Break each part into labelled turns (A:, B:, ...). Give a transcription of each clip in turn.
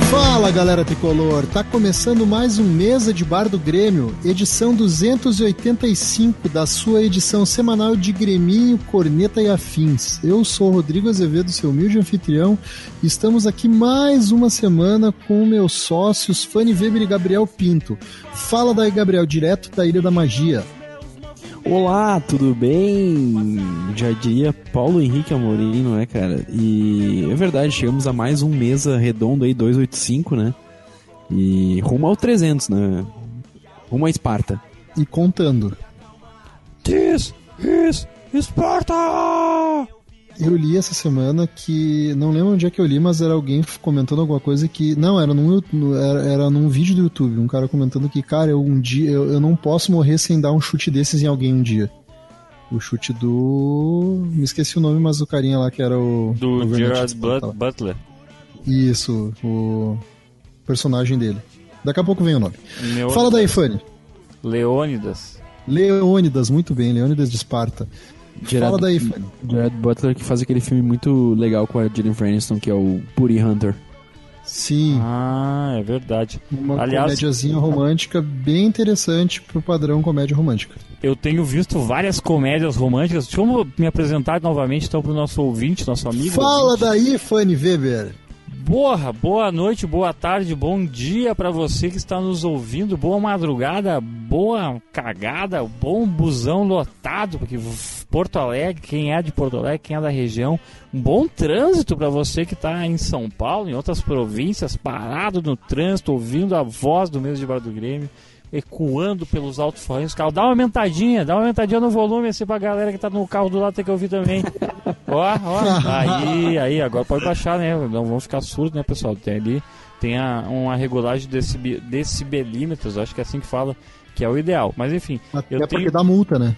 A: Fala galera tricolor, tá começando mais um Mesa de Bar do Grêmio, edição 285 da sua edição semanal de Greminho, Corneta e Afins. Eu sou o Rodrigo Azevedo, seu humilde anfitrião, e estamos aqui mais uma semana com meus sócios Fanny Weber e Gabriel Pinto. Fala daí, Gabriel, direto da Ilha da Magia.
B: Olá, tudo bem? Já diria Paulo Henrique Amorim, não é, cara? E é verdade, chegamos a mais um Mesa Redondo aí, 285, né? E rumo ao 300, né? Rumo a Esparta.
A: E contando.
B: This is Esparta!
A: Eu li essa semana que, não lembro onde é que eu li, mas era alguém comentando alguma coisa que, não, era num vídeo do YouTube, um cara comentando que, cara, eu não posso morrer sem dar um chute desses em alguém um dia. O chute do... me esqueci o nome, mas o carinha lá que era o...
C: do Gerard Butler.
A: Isso, o personagem dele. Daqui a pouco vem o nome. Fala daí, Fanny.
C: Leônidas,
A: muito bem, Leônidas de Esparta. Fala daí, Fanny.
B: Gerard Butler, que faz aquele filme muito legal com a Jennifer Aniston, que é o Booty Hunter.
A: Sim.
C: Ah, é verdade.
A: Uma
C: Aliás,
A: comédiazinha romântica bem interessante pro padrão comédia romântica.
C: eu tenho visto várias comédias românticas. Deixa eu me apresentar novamente então pro nosso ouvinte, nosso amigo.
A: Fala
C: ouvinte.
A: daí, Fanny Weber.
C: Boa noite, boa tarde, bom dia pra você que está nos ouvindo, boa madrugada, boa cagada, bom busão lotado, porque Porto Alegre, quem é de Porto Alegre, quem é da região, um bom trânsito pra você que tá em São Paulo, em outras províncias, parado no trânsito, ouvindo a voz do Mesa de Bar do Grêmio, ecoando pelos alto-falantes do carro. Dá uma aumentadinha no volume assim pra galera que tá no carro do lado ter que ouvir também. Ó. Aí, agora pode baixar, né? Não vamos ficar surdos, né, pessoal? Tem uma regulagem de decibelímetros, acho que é assim que fala, que é o ideal. Mas enfim.
A: Até porque dá multa, né?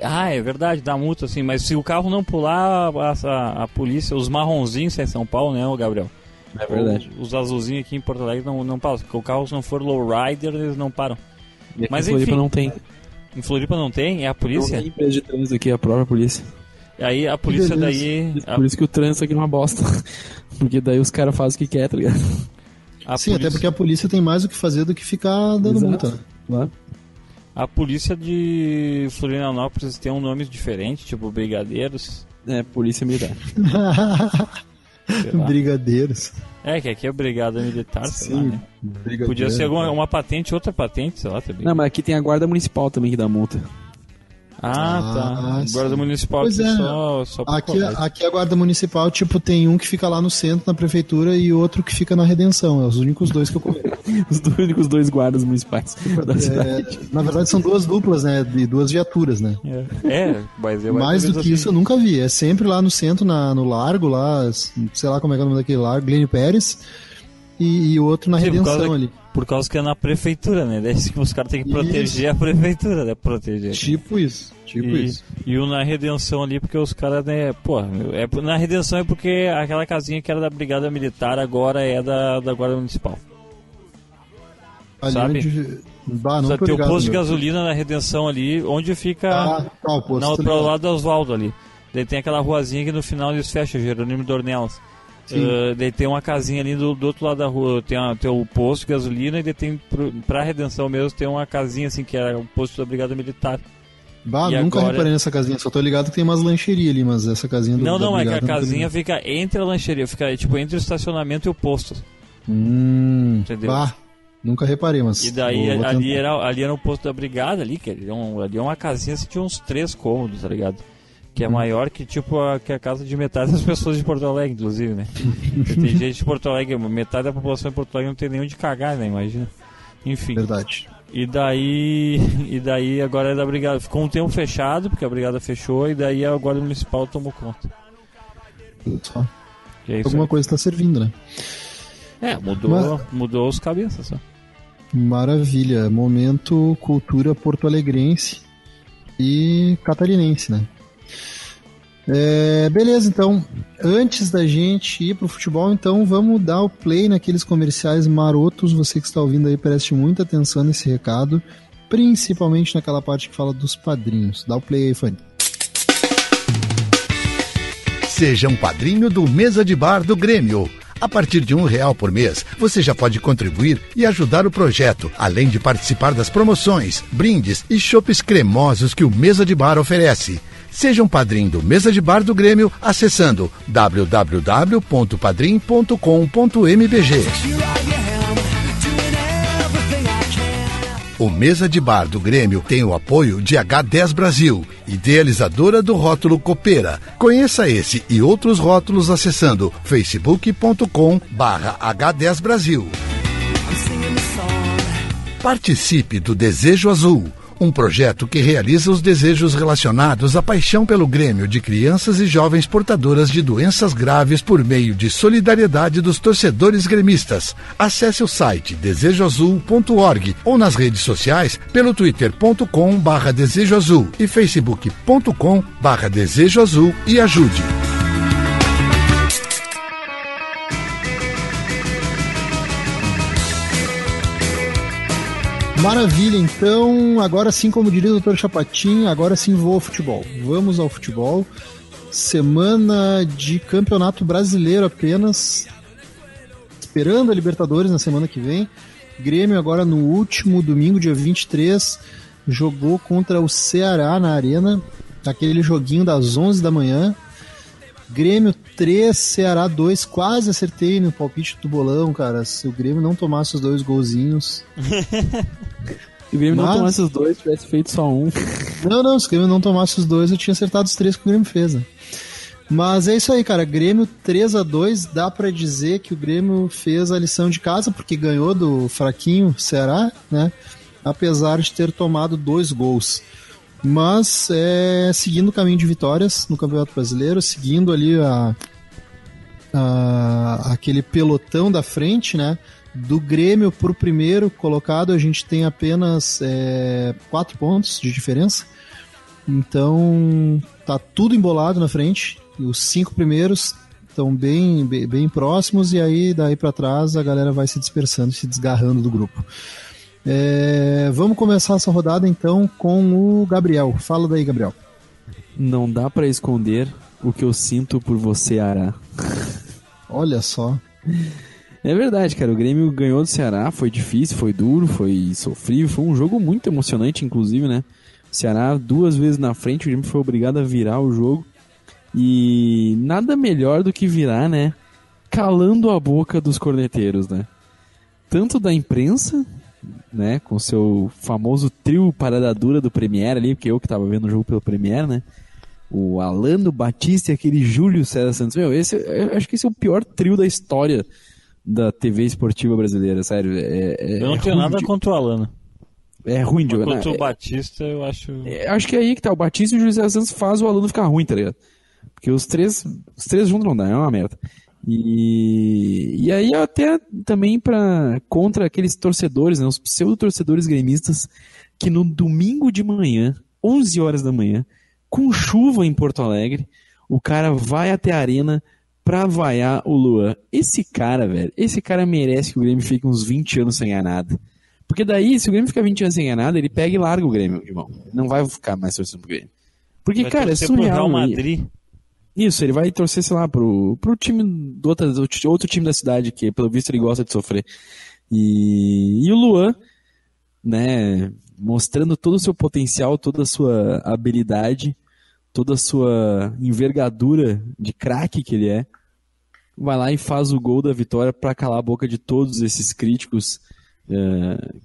C: Ah, é verdade, dá multa, assim. Mas se o carro não pular, a polícia, os marronzinhos em São Paulo, né, Gabriel?
B: É verdade.
C: Os azulzinhos aqui em Porto Alegre não param. Se o carro não for lowrider, eles não param. Mas
B: em Floripa não tem.
C: Em Floripa não tem? É a polícia?
B: Não tem empresa de trânsito aqui, é a própria polícia.
C: Aí a polícia daí...
B: Por isso que o trânsito aqui é uma bosta. Porque daí os caras fazem o que quer, tá ligado?
A: Sim, até porque a polícia tem mais o que fazer do que ficar dando multa. Né?
B: Claro.
C: A polícia de Florianópolis tem um nome diferente, tipo Brigadeiros.
B: É, polícia militar.
A: Brigadeiros.
C: É, que aqui é Brigada Militar, sei lá, né? Podia ser uma patente, outra patente, sei lá, também.
B: Não, mas aqui tem a Guarda Municipal também que dá multa.
C: Tá. Guarda Municipal
A: pois
C: aqui
A: é.
C: só pra
A: aqui a Guarda Municipal, tipo, tem um que fica lá no centro, na prefeitura, e outro que fica na Redenção. É os únicos dois que eu conheço.
B: Os únicos dois guardas municipais da cidade.
A: Na verdade, são duas duplas, né? De duas viaturas, né?
C: Mas
A: mais do que
C: assim.
A: isso eu nunca vi. É sempre lá no centro, no Largo, lá, sei lá como é que é o nome daquele Largo, Glênio Pérez, e outro na Redenção ali.
C: Por causa que é na prefeitura, né? Daí os caras têm que proteger a prefeitura, né? Proteger.
A: Tipo isso.
C: E o na Redenção ali, porque os caras, né? Pô, na Redenção é porque aquela casinha que era da Brigada Militar agora é da Guarda Municipal.
A: Ali
C: sabe?
A: Não
C: tem o posto de gasolina na Redenção ali, onde fica
A: o posto.
C: pro lado do Oswaldo ali. Daí tem aquela ruazinha que no final eles fecham, Jerônimo Dornelas. Daí tem uma casinha ali do outro lado da rua, tem o posto de gasolina, e daí tem pra Redenção mesmo, tem uma casinha assim que é o posto da Brigada Militar.
A: Nunca reparei nessa casinha, só tô ligado que tem umas lancherias ali, mas essa casinha
C: Não, é que a casinha fica entre a lancheria, fica tipo entre o estacionamento e o posto.
A: Entendeu? Nunca reparei, mas...
C: E daí ali era o posto da Brigada ali, que ali é uma casinha assim, tinha uns 3 cômodos, tá ligado? Que é maior que tipo que a casa de metade das pessoas de Porto Alegre, inclusive, né? Tem gente de Porto Alegre, metade da população de Porto Alegre não tem nem onde cagar, né? Imagina. Enfim.
A: Verdade.
C: E daí agora é da Brigada. Ficou um tempo fechado, porque a Brigada fechou, e daí a Guarda Municipal tomou conta.
A: Só.
C: É
A: alguma coisa está servindo, né?
C: Mudou os cabeças, só.
A: Maravilha. Momento cultura porto-alegrense e catarinense, né? Beleza, então, antes da gente ir pro futebol, então vamos dar o play naqueles comerciais marotos. Você que está ouvindo aí, preste muita atenção nesse recado, principalmente naquela parte que fala dos padrinhos. Dá o play aí, Fanny.
D: Seja um padrinho do Mesa de Bar do Grêmio. A partir de R$1 por mês, você já pode contribuir e ajudar o projeto, além de participar das promoções, brindes e chopes cremosos que o Mesa de Bar oferece. Seja um padrinho do Mesa de Bar do Grêmio acessando www.padrim.com.mbg. O Mesa de Bar do Grêmio tem o apoio de H10 Brasil, idealizadora do rótulo Copeira. Conheça esse e outros rótulos acessando facebook.com/H10 Brasil. Participe do Desejo Azul, um projeto que realiza os desejos relacionados à paixão pelo Grêmio de crianças e jovens portadoras de doenças graves por meio de solidariedade dos torcedores gremistas. Acesse o site desejoazul.org ou nas redes sociais pelo twitter.com/desejoazul e facebook.com/desejoazul e ajude.
A: Maravilha, então, agora sim, como diria o Dr. Chapatin, agora sim vou ao futebol. Vamos ao futebol. Semana de Campeonato Brasileiro apenas. Esperando a Libertadores na semana que vem. Grêmio agora no último domingo, dia 23, jogou contra o Ceará na Arena. Aquele joguinho das 11 da manhã. Grêmio 3, Ceará 2, quase acertei no palpite do bolão, cara. Se o Grêmio não tomasse os 2 golzinhos...
B: Se o Grêmio não tomasse os 2, tivesse feito só um.
A: Não, se o Grêmio não tomasse os 2, eu tinha acertado os 3 que o Grêmio fez, né? Mas é isso aí, cara. Grêmio 3-2, dá pra dizer que o Grêmio fez a lição de casa, porque ganhou do fraquinho Ceará, né? Apesar de ter tomado 2 gols. Mas seguindo o caminho de vitórias no Campeonato Brasileiro, seguindo ali aquele pelotão da frente, né? Do Grêmio pro primeiro colocado, a gente tem apenas 4 pontos de diferença. Então tá tudo embolado na frente. E os 5 primeiros estão bem próximos, e aí daí para trás a galera vai se dispersando, se desgarrando do grupo. Vamos começar essa rodada então com o Gabriel. Fala daí, Gabriel.
B: Não dá pra esconder o que eu sinto por você, Ará.
A: Olha só.
B: É verdade, cara. O Grêmio ganhou do Ceará. Foi difícil, foi duro, foi sofrível. Foi um jogo muito emocionante, inclusive, né? O Ceará 2 vezes na frente. O Grêmio foi obrigado a virar o jogo. E nada melhor do que virar, né? Calando a boca dos corneteiros, né? Tanto da imprensa, né, com seu famoso trio parada dura do Premier ali, porque eu que tava vendo o jogo pelo Premier, né, o Alano Batista e aquele Júlio César Santos. Eu acho que esse é o pior trio da história da TV esportiva brasileira, sério.
C: Eu não tenho nada contra o Alano.
B: É ruim de jogar.
C: Contra o Batista, eu acho...
B: acho que é aí que tá, o Batista e o Júlio César Santos faz o Alano ficar ruim, tá ligado? Porque os três juntos não dá, é uma merda. E aí até também contra aqueles torcedores, né, os pseudo-torcedores gremistas, que no domingo de manhã, 11 horas da manhã, com chuva em Porto Alegre, o cara vai até a arena pra vaiar o Luan. Esse cara merece que o Grêmio fique uns 20 anos sem ganhar nada. Porque daí, se o Grêmio ficar 20 anos sem ganhar nada, ele pega e larga o Grêmio, irmão. Não vai ficar mais torcendo pro Grêmio. Porque, vai, cara, é surreal. Real Madrid. Isso, ele vai torcer, sei lá, pro time do outro time da cidade, que pelo visto ele gosta de sofrer. E o Luan, né, mostrando todo o seu potencial, toda a sua habilidade, toda a sua envergadura de craque que ele é, vai lá e faz o gol da vitória para calar a boca de todos esses críticos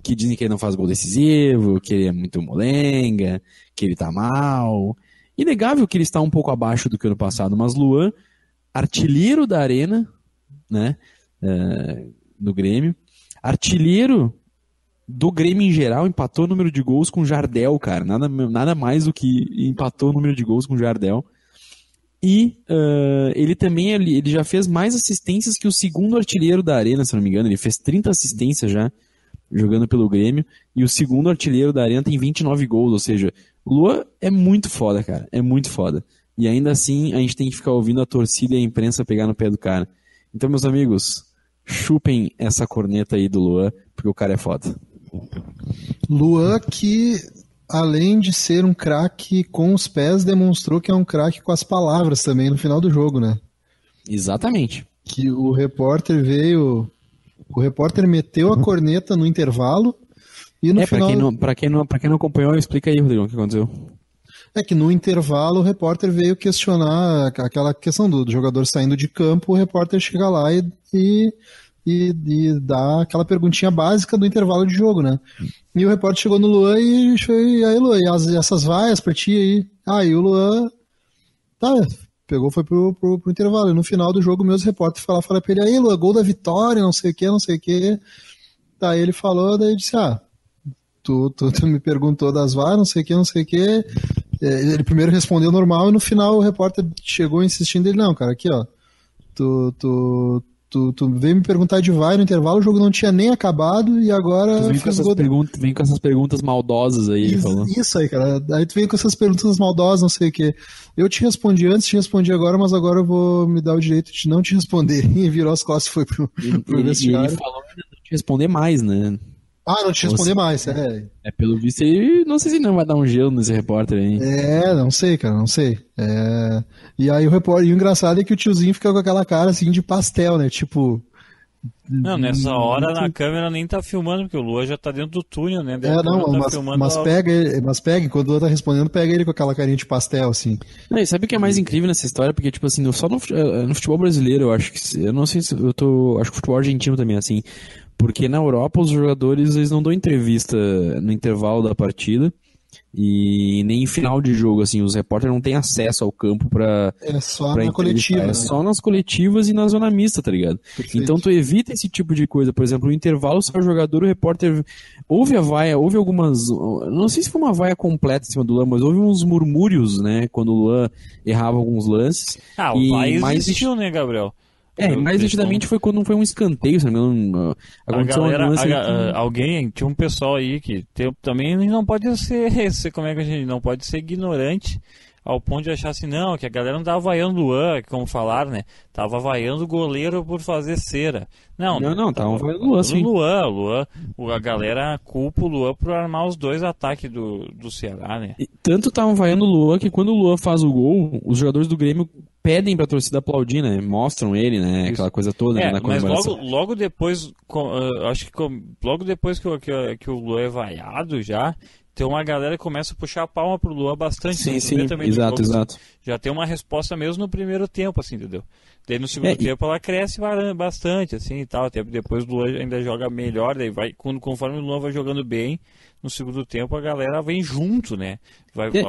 B: que dizem que ele não faz gol decisivo, que ele é muito molenga, que ele tá mal. Inegável que ele está um pouco abaixo do que ano passado, mas Luan, artilheiro da Arena, né, no Grêmio, artilheiro do Grêmio em geral, empatou o número de gols com Jardel, cara, nada mais do que empatou o número de gols com Jardel. E ele também ele já fez mais assistências que o segundo artilheiro da Arena, se não me engano. Ele fez 30 assistências já, jogando pelo Grêmio. E o segundo artilheiro da Arena tem 29 gols, ou seja, o Luan é muito foda, cara. É muito foda. e ainda assim a gente tem que ficar ouvindo a torcida e a imprensa pegar no pé do cara. Então, meus amigos, chupem essa corneta aí do Luan, porque o cara é foda.
A: Luan que, além de ser um craque com os pés, demonstrou que é um craque com as palavras também no final do jogo, né?
B: Exatamente.
A: Que o repórter meteu a corneta no intervalo e no final...
B: Pra quem não acompanhou, explica aí, Rodrigo, o que aconteceu.
A: É que no intervalo o repórter veio questionar aquela questão do jogador saindo de campo, o repórter chega lá e dá aquela perguntinha básica do intervalo de jogo, né? E o repórter chegou no Luan e aí, Luan, e essas vaias pra ti aí? E o Luan pegou, foi pro intervalo. E no final do jogo, meus repórteres falaram pra ele, aí Luan, gol da vitória, não sei o que. Daí ele falou, daí disse, tu me perguntou das vaias, não sei o que. Ele primeiro respondeu normal e no final o repórter chegou insistindo, ele, não, cara, aqui ó, tu veio me perguntar de VAR no intervalo, o jogo não tinha nem acabado e agora...
B: Tu vem com essas perguntas maldosas aí, ele falou.
A: Isso aí, cara, aí tu vem com essas perguntas maldosas, não sei o que. Eu te respondi antes, te respondi agora, mas agora eu vou me dar o direito de não te responder. E virou as costas e foi pro vestiário.
B: E ele falou de não te responder mais, né?
A: Não te responder mais,
B: pelo visto ele, não sei se não vai dar um gelo nesse repórter aí.
A: Não sei, cara, não sei. E aí o engraçado é que o tiozinho fica com aquela cara assim de pastel, né, tipo...
C: Não, nessa hora na câmera nem tá filmando, porque o Luan já tá dentro do túnel, né?
A: Mas pega, enquanto o Luan tá respondendo, pega ele com aquela carinha de pastel, assim.
B: Não, e sabe o que é mais incrível nessa história? Porque, tipo assim, só no futebol brasileiro, eu acho que... Eu não sei se acho que o futebol argentino também é assim. Porque na Europa os jogadores eles não dão entrevista no intervalo da partida e nem em final de jogo, assim, os repórteres não têm acesso ao campo pra...
A: É só na coletiva.
B: É só nas coletivas e na zona mista, tá ligado? Perfeito. Então tu evita esse tipo de coisa. Por exemplo, no intervalo sai o jogador, o repórter ouve a vaia, ouve algumas... Não sei se foi uma vaia completa em cima do Luan, mas houve uns murmúrios, né, quando o Luan errava alguns lances.
C: O vaia existiu, né, Gabriel?
B: Mais nitidamente foi quando não foi um escanteio, se não me engano.
C: Alguém, tinha um pessoal aí que também não pode ser, como é que a gente não pode ser ignorante ao ponto de achar assim, não, que a galera não tava vaiando o Luan, como falaram, né? Tava vaiando o goleiro por fazer cera. Não,
B: tava vaiando o Luan, sim.
C: Luan, a galera culpa o Luan por armar os dois ataques do Ceará, né?
B: E tanto estavam vaiando o Luan que quando o Luan faz o gol, os jogadores do Grêmio pedem pra torcida aplaudir, né? Mostram ele, né? Isso. Aquela coisa toda, né? Na comemoração.
C: Mas logo depois, acho que logo depois que o Luan é vaiado já, tem uma galera que começa a puxar a palma pro Luan bastante.
B: Sim, exato.
C: Já tem uma resposta mesmo no primeiro tempo, assim, entendeu? Daí no segundo tempo ela cresce bastante, assim, e tal. Até depois o Luan ainda joga melhor, daí conforme o Luan vai jogando bem, no segundo tempo a galera vem junto, né?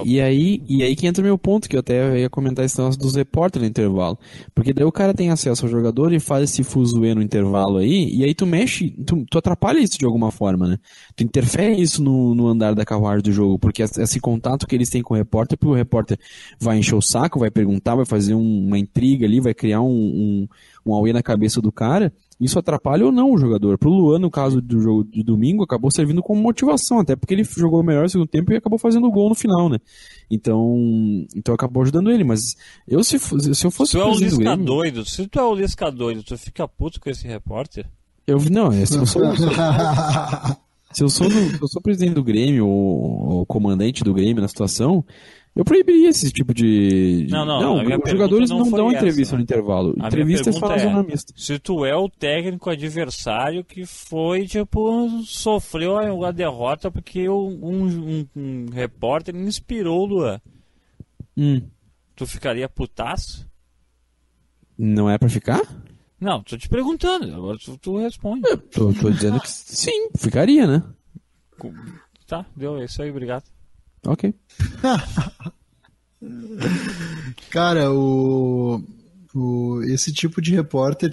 B: E aí que entra o meu ponto, que eu até ia comentar esse negócio dos repórteres no intervalo. Porque daí o cara tem acesso ao jogador e faz esse fuzuê no intervalo aí, e aí tu mexe, tu atrapalha isso de alguma forma, né? Tu interfere isso no andar da carruagem do jogo, porque esse contato que eles têm com o repórter, porque o repórter vai encher o saco, vai perguntar, vai fazer uma intriga ali, vai criar um auê na cabeça do cara. Isso atrapalha ou não o jogador? Pro Luan, no caso do jogo de domingo, acabou servindo como motivação, até porque ele jogou melhor no segundo tempo e acabou fazendo o gol no final, né? Então acabou ajudando ele, mas se eu fosse...
C: Se tu é o Lisca doido, tu fica puto com esse repórter?
B: Se eu sou presidente do Grêmio ou comandante do Grêmio na situação, eu proibiria esse tipo de... Não, os jogadores não dão entrevista no intervalo. A entrevista é só na zona mista.
C: Se tu é o técnico adversário que foi, sofreu a derrota porque um repórter inspirou o Luan. Tu ficaria putaço?
B: Não é pra ficar?
C: Não, tô te perguntando, agora tu responde.
B: Tô dizendo que sim, ficaria, né?
C: Tá, deu, é isso aí, obrigado.
B: Ok.
A: Cara, esse tipo de repórter,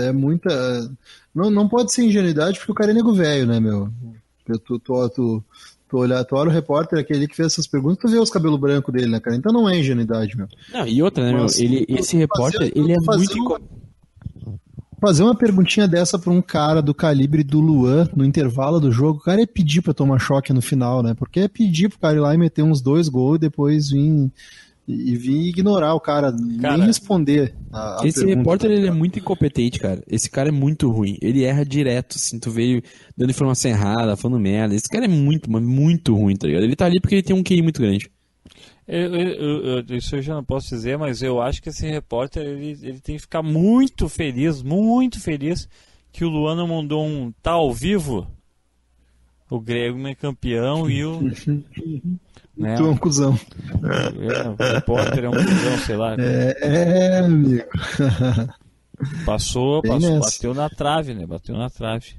A: é muita... Não pode ser ingenuidade, porque o cara é nego velho, né, meu? Tu olha o repórter, aquele que fez essas perguntas, tu vê os cabelos brancos dele, né, cara? Então não é ingenuidade, meu.
B: Não, e outra, né, mas, meu? Esse repórter, ele é muito...
A: Fazer uma perguntinha dessa pra um cara do calibre do Luan no intervalo do jogo, o cara é pedir pra tomar choque no final, né? Porque é pedir pro cara ir lá e meter uns 2 gols e depois vir e vir ignorar o cara, nem responder a
B: esse
A: pergunta.
B: Repórter, ele é muito incompetente, cara. Esse cara é muito ruim. Ele erra direto, assim, tu veio dando informação errada, falando merda. Esse cara é muito, mas muito ruim, tá ligado? Ele tá ali porque ele tem um QI muito grande.
C: Isso eu já não posso dizer, mas eu acho que esse repórter ele tem que ficar muito feliz que o Luan não mandou um tá ao vivo. O Grêmio é campeão e o. Né?
A: Tu é um cuzão.
C: O repórter é um cuzão, sei lá.
A: Amigo.
C: Passou, bateu na trave, né? Bateu na trave.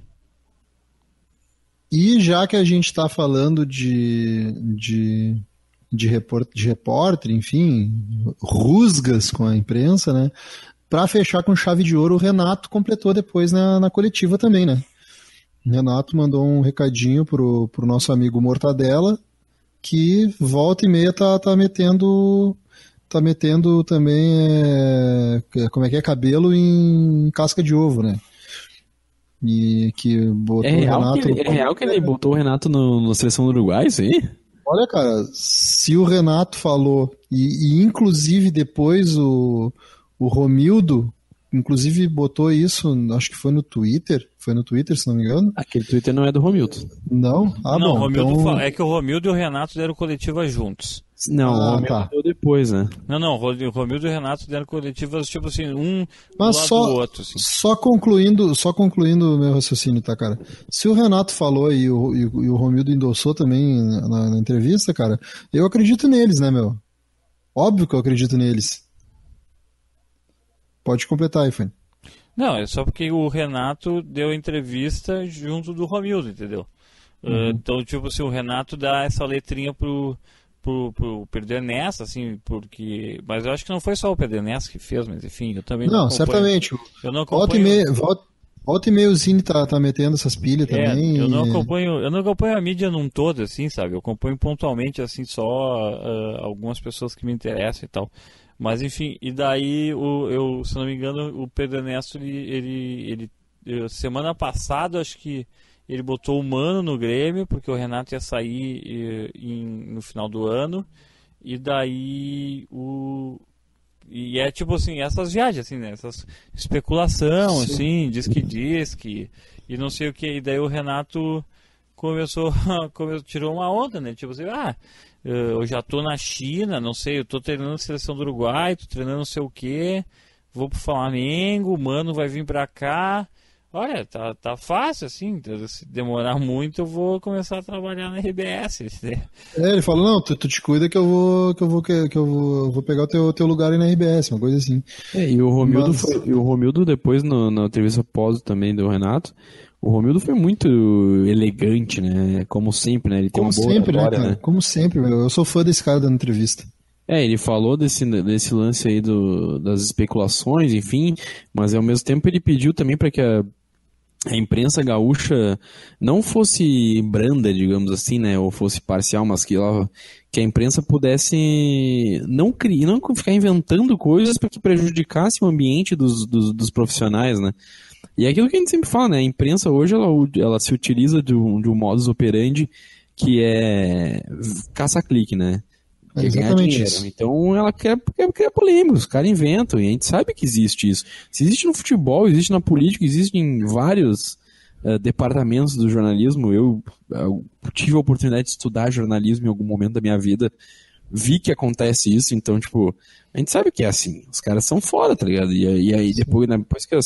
A: E já que a gente tá falando de repórter, enfim, rusgas com a imprensa, né? Pra fechar com chave de ouro, o Renato completou depois na coletiva também, né? O Renato mandou um recadinho pro nosso amigo Mortadela, que volta e meia tá metendo também, como é que é, cabelo em casca de ovo, né? E que botou o Renato...
B: É real que ele botou o Renato na seleção do Uruguai, isso aí?
A: Olha, cara, se o Renato falou, e inclusive depois o Romildo, inclusive botou isso, acho que foi no Twitter, se não me engano.
B: Aquele Twitter não é do Romildo.
A: Não?
C: Não,
A: bom,
C: Romildo
A: então...
C: é que o Romildo e o Renato deram coletiva juntos.
B: Não, o Romildo deu depois, né?
C: Não, o Romildo e o Renato deram coletivas, tipo assim, um
A: mas
C: do lado do outro. Assim.
A: Só concluindo o meu raciocínio, tá, cara? Se o Renato falou e o Romildo endossou também na entrevista, cara, eu acredito neles, né, meu? Óbvio que eu acredito neles. Pode completar aí, Fanny.
C: Não, é só porque o Renato deu entrevista junto do Romildo, entendeu? Então, tipo assim, o Renato dá essa letrinha pro Pedro Ernesto, assim, porque... Mas eu acho que não foi só o Pedro Ernesto que fez, mas enfim, eu também não acompanho.
A: Certamente.
C: Eu não acompanho...
A: Volta e meio o Zine tá metendo essas pilhas também.
C: Eu não acompanho a mídia num todo, assim, sabe? Eu acompanho pontualmente, assim, só algumas pessoas que me interessam e tal. Mas enfim, e daí, se não me engano, o Pedro Ernesto, ele semana passada, acho que ele botou o Mano no Grêmio, porque o Renato ia sair no final do ano, e daí e é tipo assim, essas viagens, assim, né? Essas especulação, assim, diz que, e não sei o que, e daí o Renato tirou uma onda, né? Tipo assim, eu já tô na China, não sei, eu tô treinando a seleção do Uruguai, tô treinando não sei o que, vou pro Flamengo, o Mano vai vir pra cá. Olha, tá fácil, assim, se demorar muito eu vou começar a trabalhar na RBS.
A: Ele falou, não, tu te cuida que eu vou pegar o teu lugar aí na RBS, uma coisa assim.
B: E o Romildo depois, na entrevista pós também do Renato, o Romildo foi muito elegante, né? Como sempre, né? Ele tem uma boa oratória, né?
A: Como sempre, meu. Eu sou fã desse cara dando entrevista.
B: Ele falou desse lance aí das especulações, enfim, mas ao mesmo tempo ele pediu também para que a imprensa gaúcha não fosse branda, digamos assim, né, ou fosse parcial, mas que a imprensa pudesse não ficar inventando coisas para que prejudicasse o ambiente dos profissionais, né. E é aquilo que a gente sempre fala, né, a imprensa hoje ela se utiliza de um modus operandi que é caça-clique, né.
A: Exatamente isso.
B: Então ela quer polêmica, os caras inventam, e a gente sabe que existe isso. Se existe no futebol, existe na política, existe em vários departamentos do jornalismo. Eu tive a oportunidade de estudar jornalismo em algum momento da minha vida, vi que acontece isso, então, tipo, a gente sabe que é assim, os caras são foda, tá ligado? E aí depois que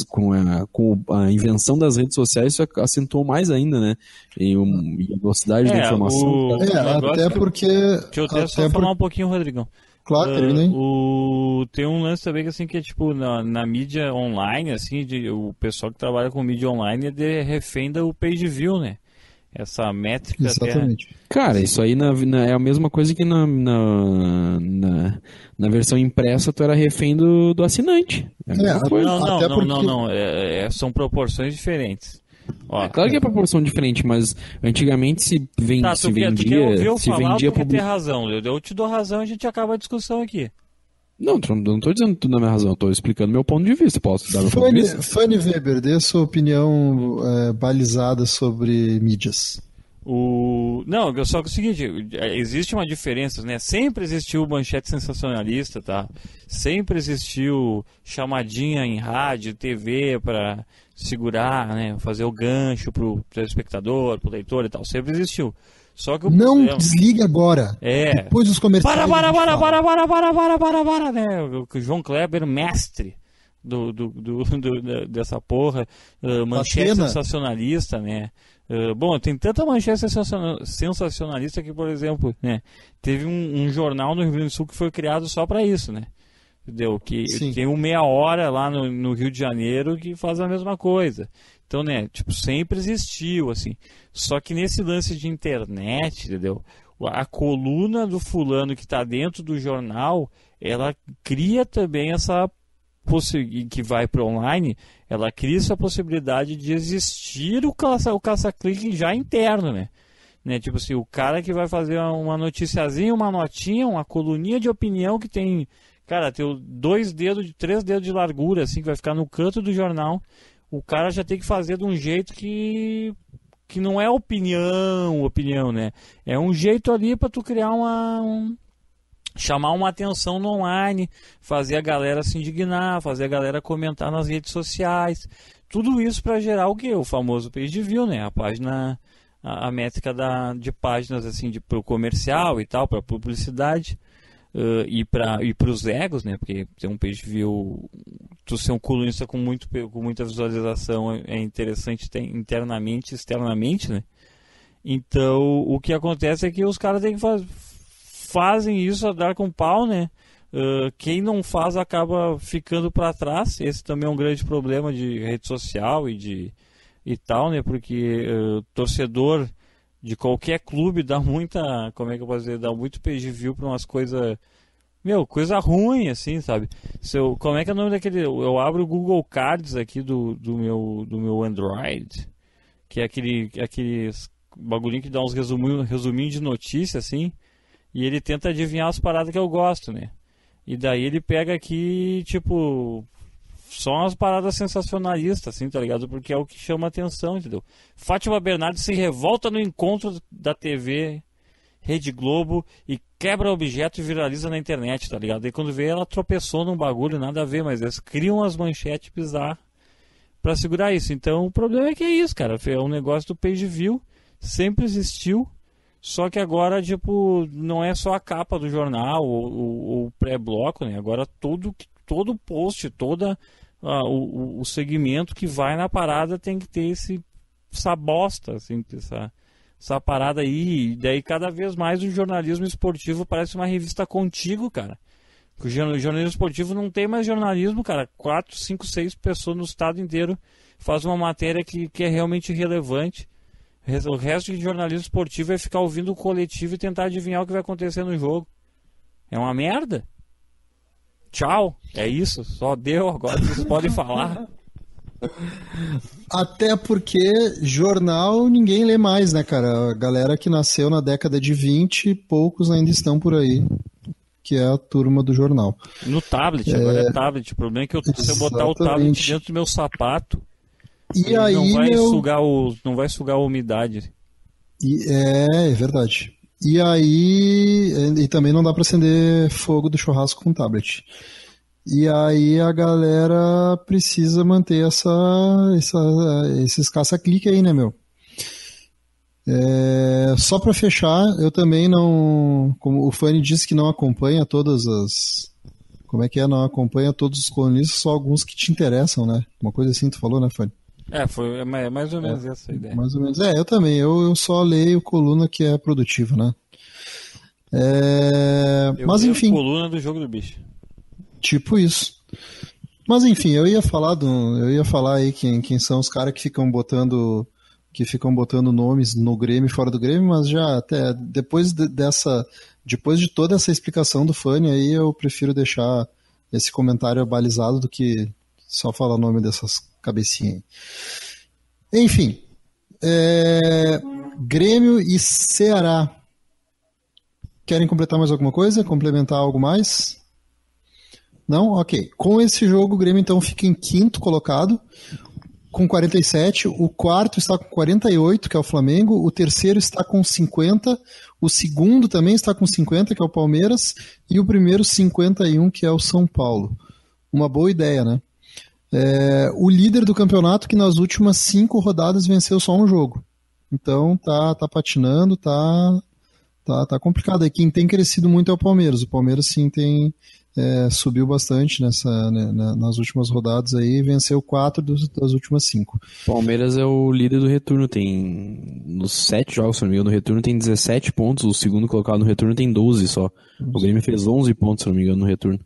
B: com a invenção das redes sociais, isso acentuou mais ainda, né? E a velocidade da informação.
A: Até porque...
C: Deixa eu até só falar um pouquinho, Rodrigão.
A: Claro, terminei.
C: Tem um lance também que, assim, que é tipo, na mídia online, assim, o pessoal que trabalha com mídia online é refém do page view, né? Essa métrica.
A: Exatamente.
B: Cara, isso aí é a mesma coisa que na versão impressa tu era refém do assinante.
C: Não. São proporções diferentes. Ó,
B: claro que é proporção diferente, mas antigamente se vendia.
C: Tu quer ouvir eu falar, tu quer ter razão. Eu te dou razão e a gente acaba a discussão aqui.
B: Não estou dizendo tudo na minha razão, estou explicando meu ponto de vista. Posso dar meu ponto de vista?
A: Fanny Weber, dê sua opinião balizada sobre mídias.
C: Não, só que é o seguinte, existe uma diferença, né? Sempre existiu manchete sensacionalista, tá? Sempre existiu chamadinha em rádio, TV para segurar, né? Fazer o gancho pro telespectador, pro leitor e tal. Sempre existiu. Só que o
A: Não
C: problema...
A: desligue agora.
C: É.
A: Depois dos comerciais.
C: Para, né? O João Kleber, mestre dessa porra, manchete sensacionalista, né? Bom, tem tanta manchete sensacionalista que, por exemplo, né, teve um jornal no Rio Grande do Sul que foi criado só para isso, né? Entendeu? Que tem um Meia Hora lá no Rio de Janeiro que faz a mesma coisa. Então, né, tipo, sempre existiu, assim. Só que nesse lance de internet, entendeu? A coluna do fulano que está dentro do jornal, ela cria também essa que vai para online, ela cria essa possibilidade de existir o caça-clique já interno, né? Tipo assim, o cara que vai fazer uma noticiazinha, uma notinha, uma coluninha de opinião que tem, cara, tem 3 dedos de largura, assim, que vai ficar no canto do jornal, o cara já tem que fazer de um jeito que não é opinião, né? É um jeito ali para tu criar chamar uma atenção no online, fazer a galera se indignar, fazer a galera comentar nas redes sociais, tudo isso para gerar o quê? O famoso page view, né? A página, a métrica de páginas assim para o comercial e tal, para publicidade, e para os egos, né? Porque ter um page view, tu ser um colunista com muita visualização é interessante internamente e externamente, né? Então o que acontece é que os caras têm que fazem isso a dar com pau, né? Quem não faz acaba ficando para trás. Esse também é um grande problema de rede social e tal, né? Porque torcedor de qualquer clube dá muita, como é que eu posso dizer, dá muito page view para umas coisas, coisa ruim, assim, sabe? Como é que é o nome daquele? Eu abro o Google Cards aqui do meu Android, que é aquele bagulhinho que dá uns resuminhos de notícia, assim. E ele tenta adivinhar as paradas que eu gosto, né? E daí ele pega aqui, tipo, só umas paradas sensacionalistas, assim, tá ligado? Porque é o que chama atenção, entendeu? Fátima Bernardes se revolta no encontro da TV Rede Globo e quebra objeto e viraliza na internet, tá ligado? Aí quando vê ela tropeçou num bagulho, nada a ver, mas eles criam as manchetes bizarras pra segurar isso. Então o problema é que é isso, cara. É um negócio do page view, sempre existiu. Só que agora, tipo, não é só a capa do jornal ou o pré-bloco, né? Agora todo post, o segmento que vai na parada tem que ter essa bosta, assim, essa parada aí. E daí cada vez mais o jornalismo esportivo parece uma revista Contigo, cara. O jornalismo esportivo não tem mais jornalismo, cara. 4, 5, 6 pessoas no estado inteiro fazem uma matéria que é realmente relevante. O resto de jornalismo esportivo é ficar ouvindo o coletivo e tentar adivinhar o que vai acontecer no jogo. É uma merda. Tchau. É isso. Só deu. Agora vocês podem falar.
A: Até porque jornal ninguém lê mais, né, cara? A galera que nasceu na década de 20, poucos ainda estão por aí. Que é a turma do jornal.
C: No tablet. Agora é tablet. O problema é que se eu botar o tablet dentro do meu sapato...
A: E aí,
C: não vai sugar a umidade.
A: É verdade. E aí, e também não dá para acender fogo do churrasco com tablet. E aí a galera precisa manter esses caça-clique aí, né, meu? Só para fechar, eu também não... Como o Fanny disse que não acompanha todas as... Como é que é? Não acompanha todos os colunistas, só alguns que te interessam, né? Uma coisa assim tu falou, né, Fanny?
C: Foi mais ou menos essa a ideia.
A: Mais ou menos. Eu também. Eu só leio coluna que é produtiva, né? Mas enfim.
C: Coluna do Jogo do Bicho.
A: Tipo isso. Mas enfim, eu ia falar aí quem são os caras que ficam botando nomes no Grêmio e fora do Grêmio, mas já até depois de toda essa explicação do Fanny aí, eu prefiro deixar esse comentário balizado do que só falar o nome dessas cabecinha. Enfim, Grêmio e Ceará. Querem completar mais alguma coisa? Complementar algo mais? Não? Ok. Com esse jogo, o Grêmio então fica em quinto colocado. com 47, o quarto está com 48, que é o Flamengo, o terceiro está com 50, o segundo também está com 50, que é o Palmeiras, e o primeiro 51, que é o São Paulo. Uma boa ideia, né? O líder do campeonato, que nas últimas 5 rodadas venceu só um jogo. Então tá patinando, tá complicado. E quem tem crescido muito é o Palmeiras. O Palmeiras sim subiu bastante nas últimas rodadas aí, venceu 4 das últimas 5.
B: Palmeiras é o líder do retorno, tem nos 7 jogos, se não me engano, no retorno tem 17 pontos, o segundo colocado no retorno tem 12 só. O Grêmio fez 11 pontos, se não me engano, no retorno.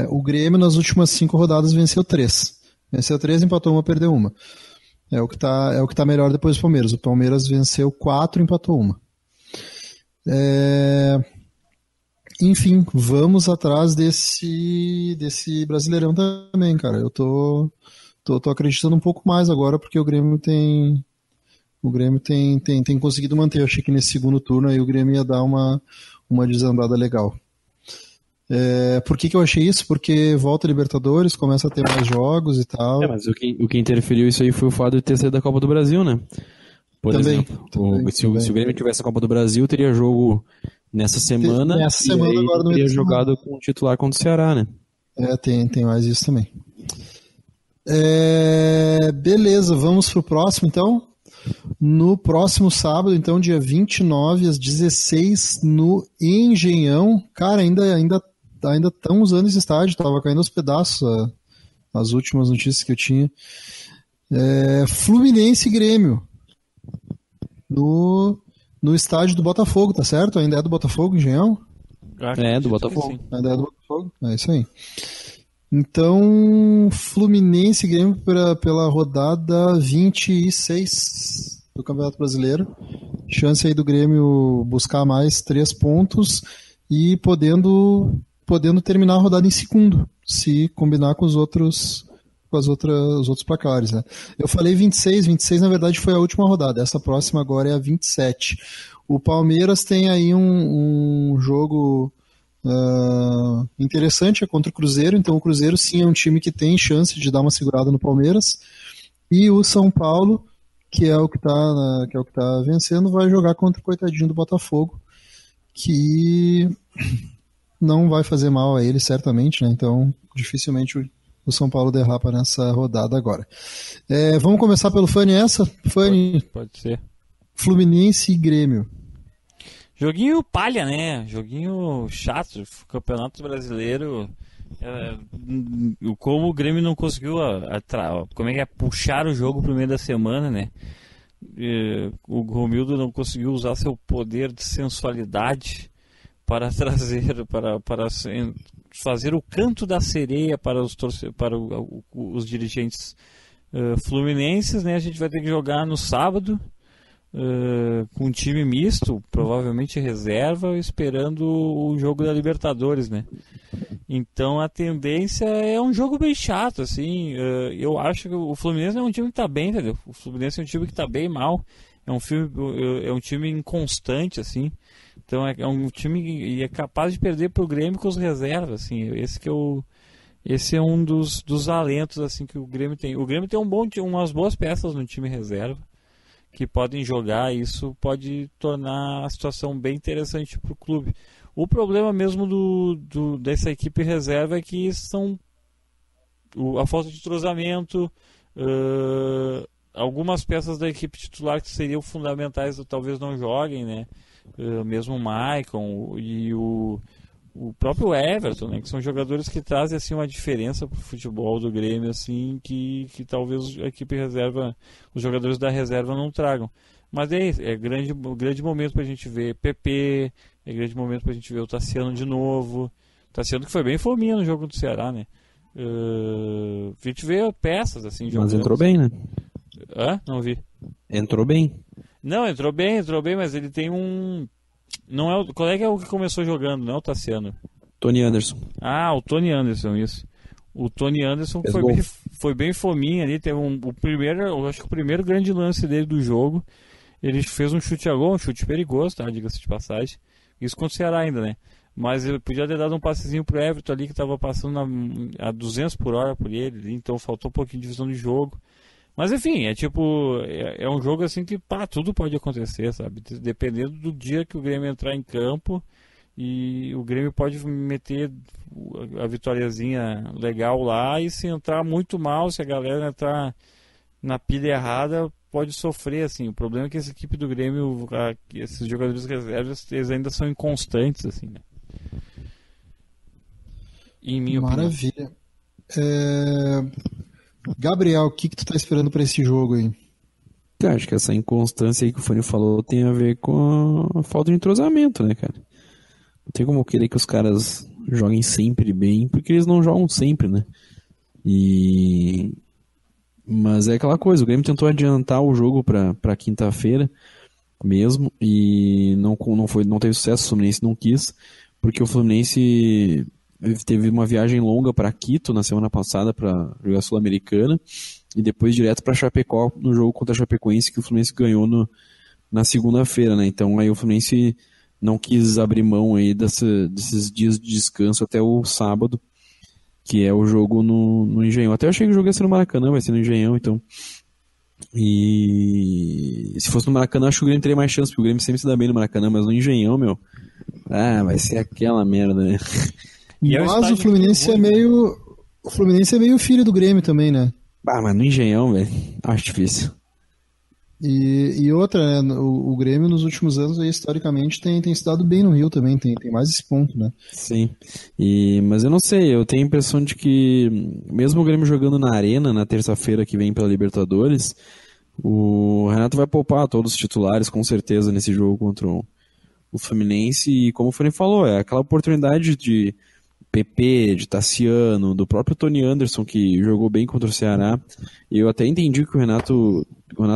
A: O Grêmio nas últimas 5 rodadas venceu 3. Venceu 3, empatou 1, perdeu 1. É o que tá melhor depois do Palmeiras. O Palmeiras venceu 4, empatou 1. Enfim, vamos atrás desse Brasileirão também, cara. Eu tô acreditando um pouco mais agora, porque o Grêmio tem conseguido manter. Eu achei que nesse segundo turno aí o Grêmio ia dar uma desandada legal. Por que eu achei isso? Porque volta a Libertadores, começa a ter mais jogos e tal.
B: Mas o que interferiu isso aí foi o fato de ter saído da Copa do Brasil, né? Por exemplo, se o Grêmio tivesse a Copa do Brasil, teria jogo nessa semana,
A: agora não
B: teria jogado com o titular contra o Ceará, né?
A: Tem mais isso também. Beleza, vamos pro próximo então. No próximo sábado, então, dia 29 às 16 no Engenhão. Cara, ainda estão usando esse estádio, tava caindo aos pedaços as últimas notícias que eu tinha. Fluminense e Grêmio no estádio do Botafogo, tá certo? Ainda é do Botafogo, Engenhão?
B: Do Botafogo.
A: Ainda é do Botafogo, é isso aí. Então, Fluminense e Grêmio pela rodada 26 do Campeonato Brasileiro. Chance aí do Grêmio buscar mais 3 pontos e podendo terminar a rodada em segundo, se combinar com os outros placares, né? Eu falei 26 na verdade foi a última rodada, essa próxima agora é a 27. O Palmeiras tem aí um jogo interessante, é contra o Cruzeiro, então o Cruzeiro sim é um time que tem chance de dar uma segurada no Palmeiras, e o São Paulo, que é o que tá vencendo, vai jogar contra o coitadinho do Botafogo, que não vai fazer mal a ele, certamente, né? Então dificilmente o São Paulo derrapa nessa rodada agora. Vamos começar pelo Fanny Fanny,
C: pode ser.
A: Fluminense e Grêmio.
C: Joguinho palha, né? Joguinho chato. Campeonato Brasileiro. Como o Grêmio não conseguiu puxar o jogo pro meio da semana, né? O Romildo não conseguiu usar seu poder de sensualidade para trazer, para fazer o canto da sereia para os dirigentes fluminenses, né? A gente vai ter que jogar no sábado com um time misto, provavelmente reserva, esperando o jogo da Libertadores, né? Então a tendência é um jogo bem chato, assim. Eu acho que o Fluminense não é um time que tá bem, entendeu? O Fluminense é um time que tá bem mal, é um time inconstante, assim. Então é um time que é capaz de perder pro Grêmio com os reservas, assim. Esse é um dos alentos, assim, que o Grêmio tem. O Grêmio tem umas boas peças no time reserva que podem jogar, e isso pode tornar a situação bem interessante para o clube. O problema mesmo dessa equipe reserva é que a falta de entrosamento, algumas peças da equipe titular que seriam fundamentais talvez não joguem, né? Mesmo o Maicon e o próprio Everton, né? Que são jogadores que trazem assim uma diferença para o futebol do Grêmio, assim, que talvez a equipe reserva, os jogadores da reserva não tragam. Mas grande momento para a gente ver PP, é grande momento para a gente ver o Tassiano de novo. Tassiano que foi bem fominha no jogo do Ceará, né? A gente vê peças assim jogando.
B: Mas entrou bem, né?
C: Não vi.
B: Entrou bem.
C: Não, entrou bem, mas ele tem um... Não é qual é que é o que começou jogando, não é o Tassiano?
B: Tony Anderson.
C: O Tony Anderson, isso. O Tony Anderson foi bem fominha ali, teve acho que o primeiro grande lance dele do jogo. Ele fez um chute a gol, um chute perigoso, tá? Diga-se de passagem. Isso contra o Ceará ainda, né? Mas ele podia ter dado um passezinho pro Everton ali, que estava passando a 200 por hora por ele, então faltou um pouquinho de visão de jogo. Mas enfim, é tipo, é um jogo assim que tudo pode acontecer, sabe? Dependendo do dia que o Grêmio entrar em campo, e o Grêmio pode meter a vitóriazinha legal lá, e se entrar muito mal, se a galera entrar na pilha errada, pode sofrer, assim. O problema é que essa equipe do Grêmio, esses jogadores reservas, eles ainda são inconstantes, assim, né? Em minha opinião.
A: Maravilha. Gabriel, o que tu tá esperando pra esse jogo aí?
B: Cara, acho que essa inconstância aí que o Fanny falou tem a ver com a falta de entrosamento, né, cara? Não tem como querer que os caras joguem sempre bem, porque eles não jogam sempre, né? Mas é aquela coisa, o Grêmio tentou adiantar o jogo pra quinta-feira mesmo, e não teve sucesso, o Fluminense não quis, porque o Fluminense teve uma viagem longa para Quito na semana passada para jogar Sul-Americana, e depois direto para Chapecó no jogo contra a Chapecoense, que o Fluminense ganhou na segunda-feira, né? Então aí o Fluminense não quis abrir mão aí desses dias de descanso até o sábado, que é o jogo no Engenhão. Até eu achei que o jogo ia ser no Maracanã, vai ser no Engenhão, então. E se fosse no Maracanã, acho que o Grêmio teria mais chance, porque o Grêmio sempre se dá bem no Maracanã, mas no Engenhão, meu, vai ser aquela merda, né?
A: Mas o Fluminense é meio. O Fluminense é meio filho do Grêmio também, né?
B: Mas no Engenhão, velho, acho difícil.
A: E outra, né? O Grêmio nos últimos anos, aí, historicamente, tem se dado bem no Rio também, tem mais esse ponto, né?
B: Sim. Mas eu não sei, eu tenho a impressão de que, mesmo o Grêmio jogando na Arena na terça-feira que vem pela Libertadores, o Renato vai poupar todos os titulares, com certeza, nesse jogo contra o Fluminense. E como o Fernando falou, é aquela oportunidade de PP, de Tassiano, do próprio Tony Anderson, que jogou bem contra o Ceará. Eu até entendi que o Renato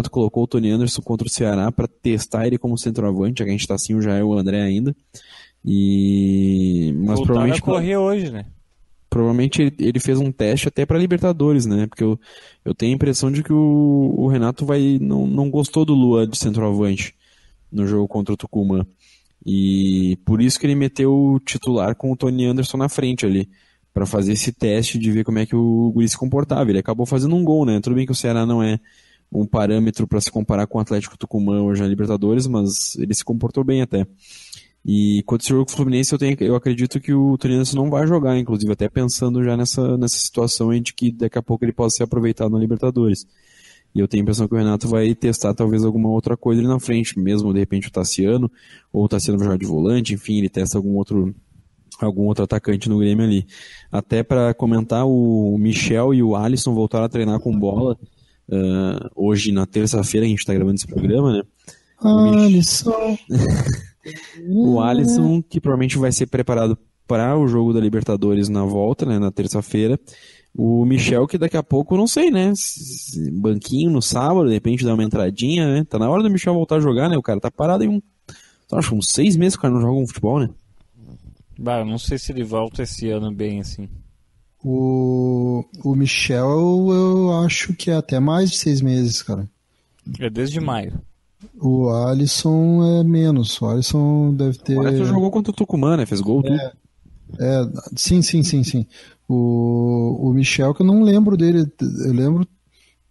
B: colocou o Tony Anderson contra o Ceará para testar ele como centroavante, já que a gente tá assim, o Jael e o André ainda. Mas provavelmente
C: a correr hoje, né?
B: Provavelmente ele fez um teste até para Libertadores, né? Porque eu tenho a impressão de que o Renato não gostou do Lua de centroavante no jogo contra o Tucumã. E por isso que ele meteu o titular com o Tony Anderson na frente ali, para fazer esse teste de ver como é que o guri se comportava. Ele acabou fazendo um gol, né? Tudo bem que o Ceará não é um parâmetro para se comparar com o Atlético Tucumã hoje na Libertadores, mas ele se comportou bem até. E quando esse jogo com o Fluminense, eu acredito que o Tony Anderson não vai jogar, inclusive até pensando já nessa situação aí de que daqui a pouco ele possa ser aproveitado na Libertadores. E eu tenho a impressão que o Renato vai testar talvez alguma outra coisa ali na frente, mesmo de repente o Tassiano, ou o Tassiano vai jogar de volante, enfim, ele testa algum outro atacante no Grêmio ali. Até para comentar, o Michel e o Alisson voltaram a treinar com bola hoje na terça-feira, a gente está gravando esse programa, né?
A: Alisson.
B: O Alisson, que provavelmente vai ser preparado para o jogo da Libertadores na volta, né, na terça-feira. O Michel, que daqui a pouco, não sei, né? Banquinho no sábado, de repente dá uma entradinha, né? Tá na hora do Michel voltar a jogar, né? O cara tá parado em acho uns 6 meses que o cara não joga um futebol, né?
C: Eu não sei se ele volta esse ano bem assim.
A: O Michel, eu acho que é até mais de 6 meses, cara.
C: É desde maio.
A: O Alisson é menos. O Alisson deve ter.
B: O Alisson jogou contra o Tucumã, né? Fez gol, tudo.
A: Sim. O Michel, que eu não lembro dele. Eu lembro,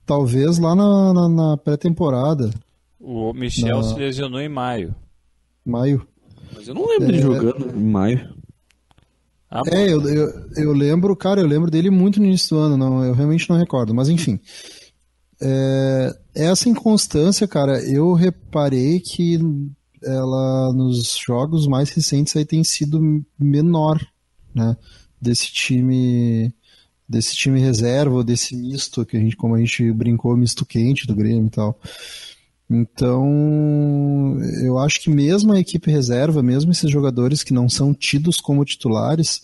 A: talvez, lá na pré-temporada.
C: O Michel se lesionou em maio.
A: Maio.
B: Mas eu não lembro dele jogando em maio.
A: Eu lembro, cara, eu lembro dele muito no início do ano. Não, eu realmente não recordo. Mas, enfim. Essa inconstância, cara, eu reparei que ela nos jogos mais recentes aí tem sido menor, né? Desse time reserva, desse misto que como a gente brincou, misto quente do Grêmio e tal. Então, eu acho que mesmo a equipe reserva, mesmo esses jogadores que não são tidos como titulares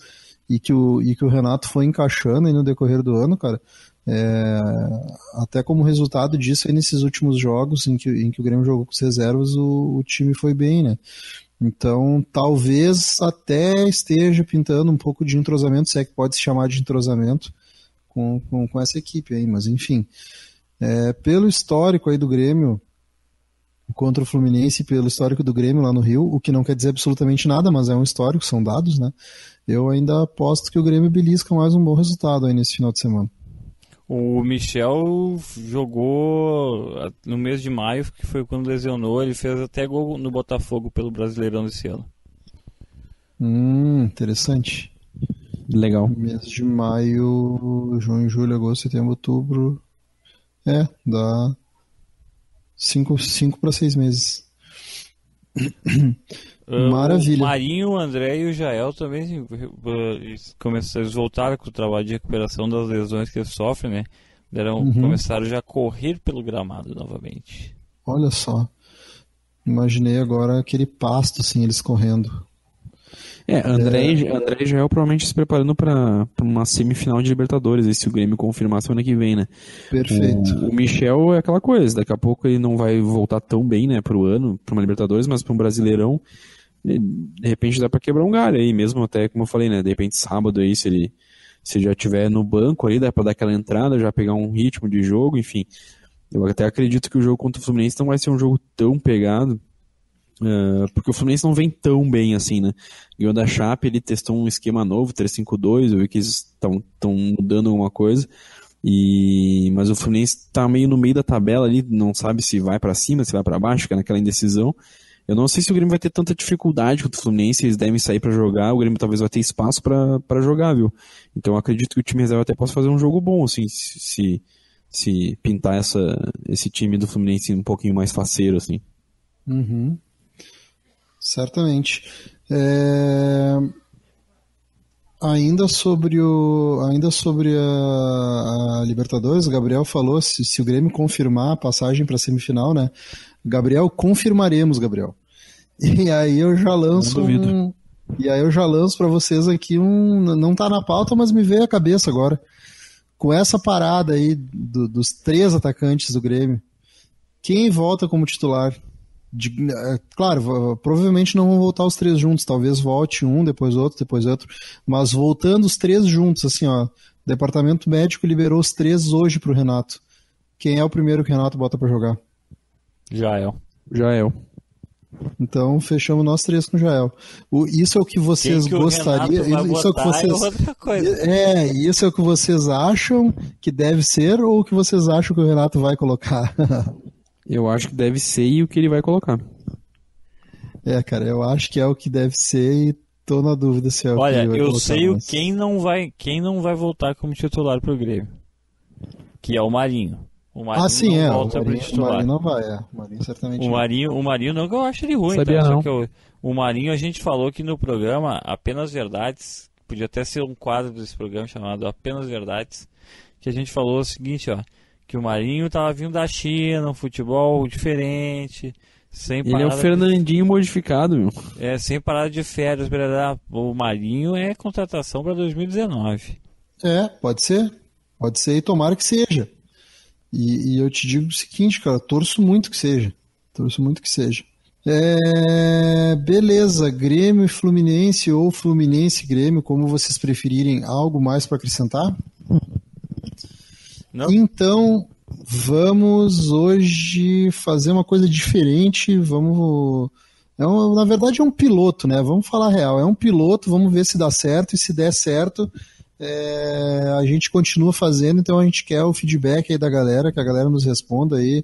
A: e que o Renato foi encaixando aí no decorrer do ano, cara, até como resultado disso aí nesses últimos jogos em que o Grêmio jogou com as reservas, o time foi bem, né? Então, talvez até esteja pintando um pouco de entrosamento, se é que pode se chamar de entrosamento, com essa equipe aí, mas enfim. Pelo histórico aí do Grêmio contra o Fluminense, pelo histórico do Grêmio lá no Rio, o que não quer dizer absolutamente nada, mas é um histórico, são dados, né? Eu ainda aposto que o Grêmio belisca mais um bom resultado aí nesse final de semana.
C: O Michel jogou no mês de maio, que foi quando lesionou, ele fez até gol no Botafogo pelo Brasileirão desse ano.
A: Interessante.
B: Legal.
A: Mês de maio, junho, julho, agosto, setembro, outubro. Dá 5 para 6 meses. Maravilha.
C: O Marinho, o André e o Jael também eles voltaram com o trabalho de recuperação das lesões que eles sofrem, né? Começaram já a correr pelo gramado novamente.
A: Olha só. Imaginei agora aquele pasto, assim, eles correndo.
B: André e Jael provavelmente se preparando para uma semifinal de Libertadores, e se o Grêmio confirmar semana que vem, né?
A: Perfeito.
B: O Michel é aquela coisa, daqui a pouco ele não vai voltar tão bem, né, pro ano, para uma Libertadores, mas para um Brasileirão, de repente dá para quebrar um galho aí, mesmo até, como eu falei, né, de repente sábado aí, se ele já estiver no banco ali, dá para dar aquela entrada, já pegar um ritmo de jogo, enfim. Eu até acredito que o jogo contra o Fluminense não vai ser um jogo tão pegado, porque o Fluminense não vem tão bem assim, né? Ganhou da Chape, ele testou um esquema novo, 3-5-2, eu vi que eles estão mudando alguma coisa, mas o Fluminense tá meio no meio da tabela ali, não sabe se vai pra cima, se vai pra baixo, fica naquela indecisão. Eu não sei se o Grêmio vai ter tanta dificuldade contra o Fluminense, eles devem sair pra jogar, o Grêmio talvez vai ter espaço pra jogar, viu? Então eu acredito que o time reserva até possa fazer um jogo bom, assim, se pintar esse time do Fluminense um pouquinho mais faceiro, assim.
A: Certamente. Ainda sobre a Libertadores, o Gabriel falou se o Grêmio confirmar a passagem para a semifinal, né? Gabriel, confirmaremos, Gabriel. E aí eu já lanço para vocês aqui não tá na pauta, mas me veio à cabeça agora. Com essa parada aí dos 3 atacantes do Grêmio, quem volta como titular? Claro, provavelmente não vão voltar os 3 juntos, talvez volte um, depois outro, mas voltando os 3 juntos, assim, ó, o departamento médico liberou os 3 hoje pro Renato. Quem é o primeiro que o Renato bota pra jogar?
B: Jael.
A: Então fechamos nós 3 com o Jael. Isso é o que vocês gostariam. Isso é o que vocês. Isso é o que vocês acham que deve ser ou o que vocês acham que o Renato vai colocar?
B: Eu acho que deve ser e o que ele vai colocar.
A: Cara, eu acho que é o que deve ser e tô na dúvida se é o que ele vai colocar. Olha,
C: eu sei quem não vai voltar como titular pro Grêmio, que é o Marinho. O Marinho não volta pro titular.
A: O Marinho não vai, O Marinho certamente
C: o Marinho não, que eu acho ele ruim,
B: tá?
C: Só que o Marinho, a gente falou aqui no programa Apenas Verdades, podia até ser um quadro desse programa chamado Apenas Verdades, que a gente falou o seguinte, ó, que o Marinho tava vindo da China, um futebol diferente, sem parada.
B: Ele é o Fernandinho modificado, meu.
C: Sem parada de férias. O Marinho é contratação para 2019.
A: Pode ser e tomara que seja. E eu te digo o seguinte, cara, torço muito que seja. Beleza, Grêmio e Fluminense ou Fluminense e Grêmio, como vocês preferirem, algo mais para acrescentar? Não. Então, vamos hoje fazer uma coisa diferente. Na verdade é um piloto, né? Vamos falar real. É um piloto, vamos ver se dá certo. E se der certo, a gente continua fazendo. Então a gente quer o feedback aí da galera, que a galera nos responda aí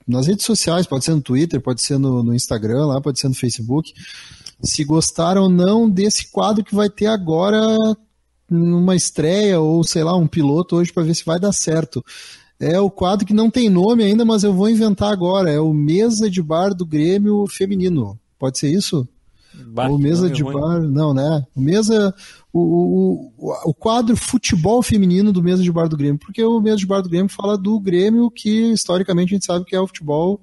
A: nas redes sociais. Pode ser no Twitter, pode ser no Instagram, lá, pode ser no Facebook. Se gostaram ou não desse quadro que vai ter agora numa estreia ou, sei lá, um piloto hoje para ver se vai dar certo. É o quadro que não tem nome ainda, mas eu vou inventar agora. É o Mesa de Bar do Grêmio Feminino. Pode ser isso? Ou Mesa de Bar... Não, né? O quadro Futebol Feminino do Mesa de Bar do Grêmio. Porque o Mesa de Bar do Grêmio fala do Grêmio, que historicamente a gente sabe que é o futebol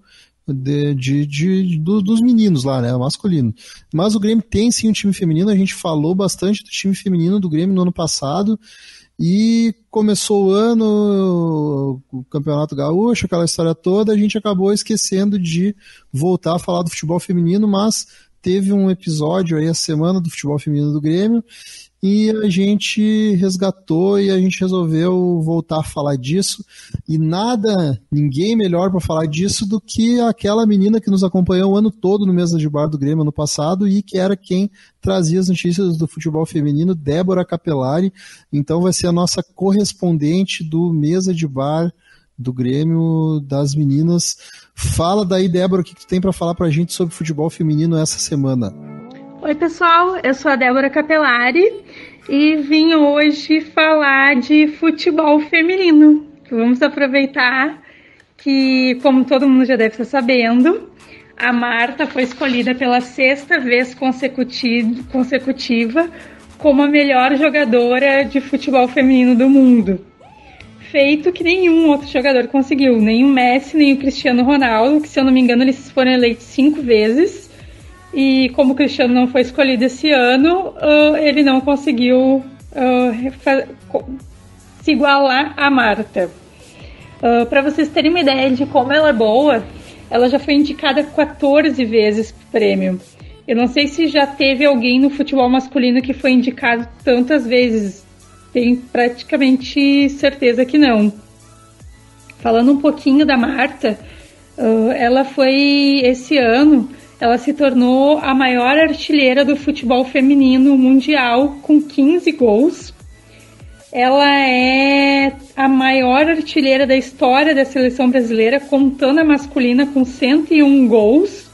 A: dos meninos lá, né, masculino. Mas o Grêmio tem sim um time feminino, a gente falou bastante do time feminino do Grêmio no ano passado, e começou o ano, o Campeonato Gaúcho, aquela história toda, a gente acabou esquecendo de voltar a falar do futebol feminino, mas teve um episódio aí a semana do futebol feminino do Grêmio, e a gente resgatou e a gente resolveu voltar a falar disso. E ninguém melhor para falar disso do que aquela menina que nos acompanhou o ano todo no Mesa de Bar do Grêmio ano passado e que era quem trazia as notícias do futebol feminino, Débora Capelari. Então vai ser a nossa correspondente do Mesa de Bar do Grêmio das meninas. Fala daí, Débora, o que tu tem para falar pra gente sobre futebol feminino essa semana?
E: Oi, pessoal, eu sou a Débora Capelari e vim hoje falar de futebol feminino. Vamos aproveitar que, como todo mundo já deve estar sabendo, a Marta foi escolhida pela 6ª vez consecutiva como a melhor jogadora de futebol feminino do mundo. Feito que nenhum outro jogador conseguiu, nem o Messi, nem o Cristiano Ronaldo, que se eu não me engano eles foram eleitos 5 vezes, e como o Cristiano não foi escolhido esse ano, ele não conseguiu se igualar a Marta. Para vocês terem uma ideia de como ela é boa, ela já foi indicada 14 vezes para o prêmio. Eu não sei se já teve alguém no futebol masculino que foi indicado tantas vezes. Tenho praticamente certeza que não. Falando um pouquinho da Marta, ela foi, esse ano, ela se tornou a maior artilheira do futebol feminino mundial, com 15 gols. Ela é a maior artilheira da história da seleção brasileira, contando a masculina, com 101 gols.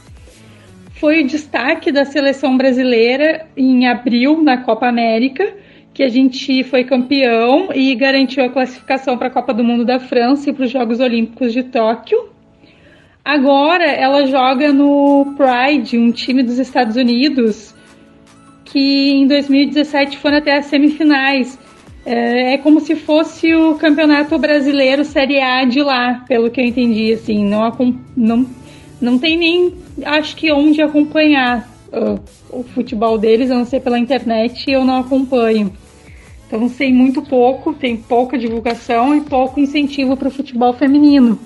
E: Foi o destaque da seleção brasileira em abril, na Copa América, que a gente foi campeão e garantiu a classificação para a Copa do Mundo da França e para os Jogos Olímpicos de Tóquio. Agora ela joga no Pride, um time dos Estados Unidos, que em 2017 foram até as semifinais. É como se fosse o Campeonato Brasileiro Série A de lá, pelo que eu entendi. Assim, não tem nem, acho que, onde acompanhar o futebol deles, a não ser pela internet, eu não acompanho. Então sei muito pouco, tem pouca divulgação e pouco incentivo para o futebol feminino.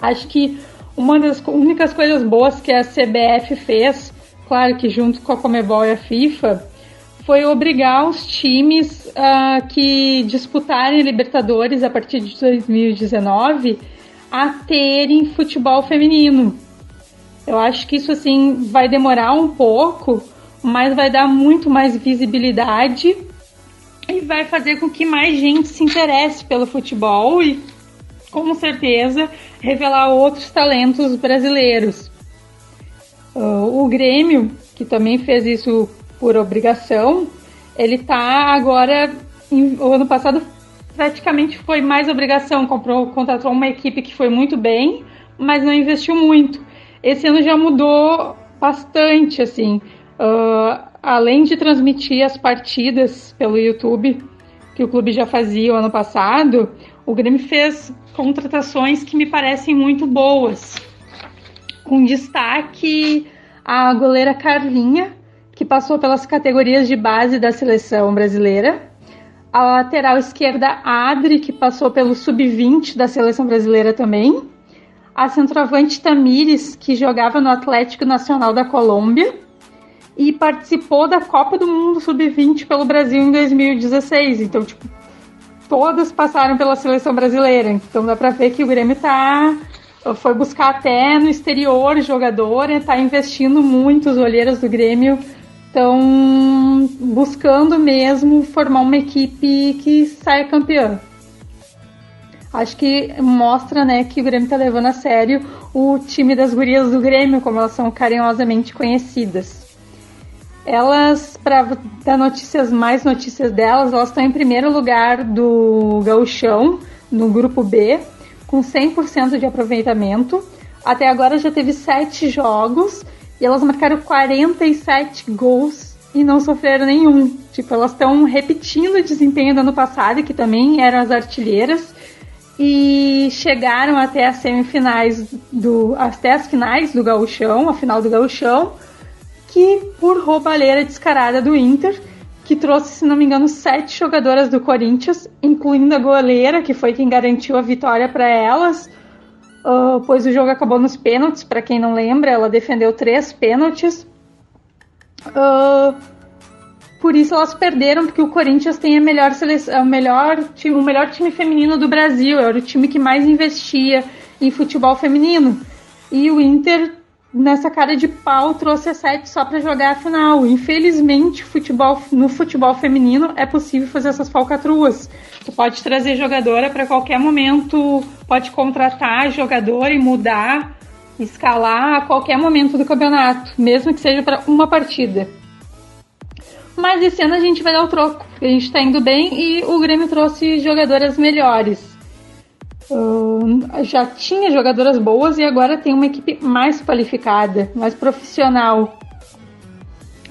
E: Acho que uma das únicas coisas boas que a CBF fez, claro que junto com a Conmebol e a FIFA, foi obrigar os times que disputarem a Libertadores a partir de 2019 a terem futebol feminino. Eu acho que isso assim vai demorar um pouco, mas vai dar muito mais visibilidade e vai fazer com que mais gente se interesse pelo futebol e, com certeza, revelar outros talentos brasileiros. O Grêmio, que também fez isso por obrigação, ele está agora, o ano passado praticamente foi mais obrigação, contratou uma equipe que foi muito bem, mas não investiu muito. Esse ano já mudou bastante, assim. Além de transmitir as partidas pelo YouTube, que o clube já fazia o ano passado, o Grêmio fez contratações que me parecem muito boas. Com destaque a goleira Carlinha, que passou pelas categorias de base da seleção brasileira. A lateral esquerda Adri, que passou pelo sub-20 da seleção brasileira também. A centroavante Tamires, que jogava no Atlético Nacional da Colômbia e participou da Copa do Mundo Sub-20 pelo Brasil em 2016. Então, todas passaram pela seleção brasileira. Então, dá pra ver que o Grêmio foi buscar até no exterior jogador, está investindo muito. Os olheiros do Grêmio estão buscando mesmo formar uma equipe que saia campeã. Acho que mostra, né, que o Grêmio está levando a sério o time das gurias do Grêmio, como elas são carinhosamente conhecidas. Elas, para dar mais notícias delas, elas estão em primeiro lugar do Gauchão, no grupo B, com 100% de aproveitamento. Até agora já teve 7 jogos e elas marcaram 47 gols e não sofreram nenhum. Elas estão repetindo o desempenho do ano passado, que também eram as artilheiras, e chegaram até as semifinais, até as finais do Gauchão, a final do Gauchão, que por roubalheira descarada do Inter, que trouxe, se não me engano, 7 jogadoras do Corinthians, incluindo a goleira, que foi quem garantiu a vitória para elas, pois o jogo acabou nos pênaltis. Para quem não lembra, ela defendeu 3 pênaltis. Por isso elas perderam, porque o Corinthians tem o melhor time feminino do Brasil, era o time que mais investia em futebol feminino. E o Inter, nessa cara de pau, trouxe a 7 só para jogar a final. Infelizmente, no futebol feminino é possível fazer essas falcatruas. Tu pode trazer jogadora para qualquer momento, pode contratar jogadora e mudar, escalar a qualquer momento do campeonato, mesmo que seja para uma partida. Mas esse ano a gente vai dar o troco, porque a gente está indo bem e o Grêmio trouxe jogadoras melhores. Já tinha jogadoras boas e agora tem uma equipe mais qualificada, mais profissional.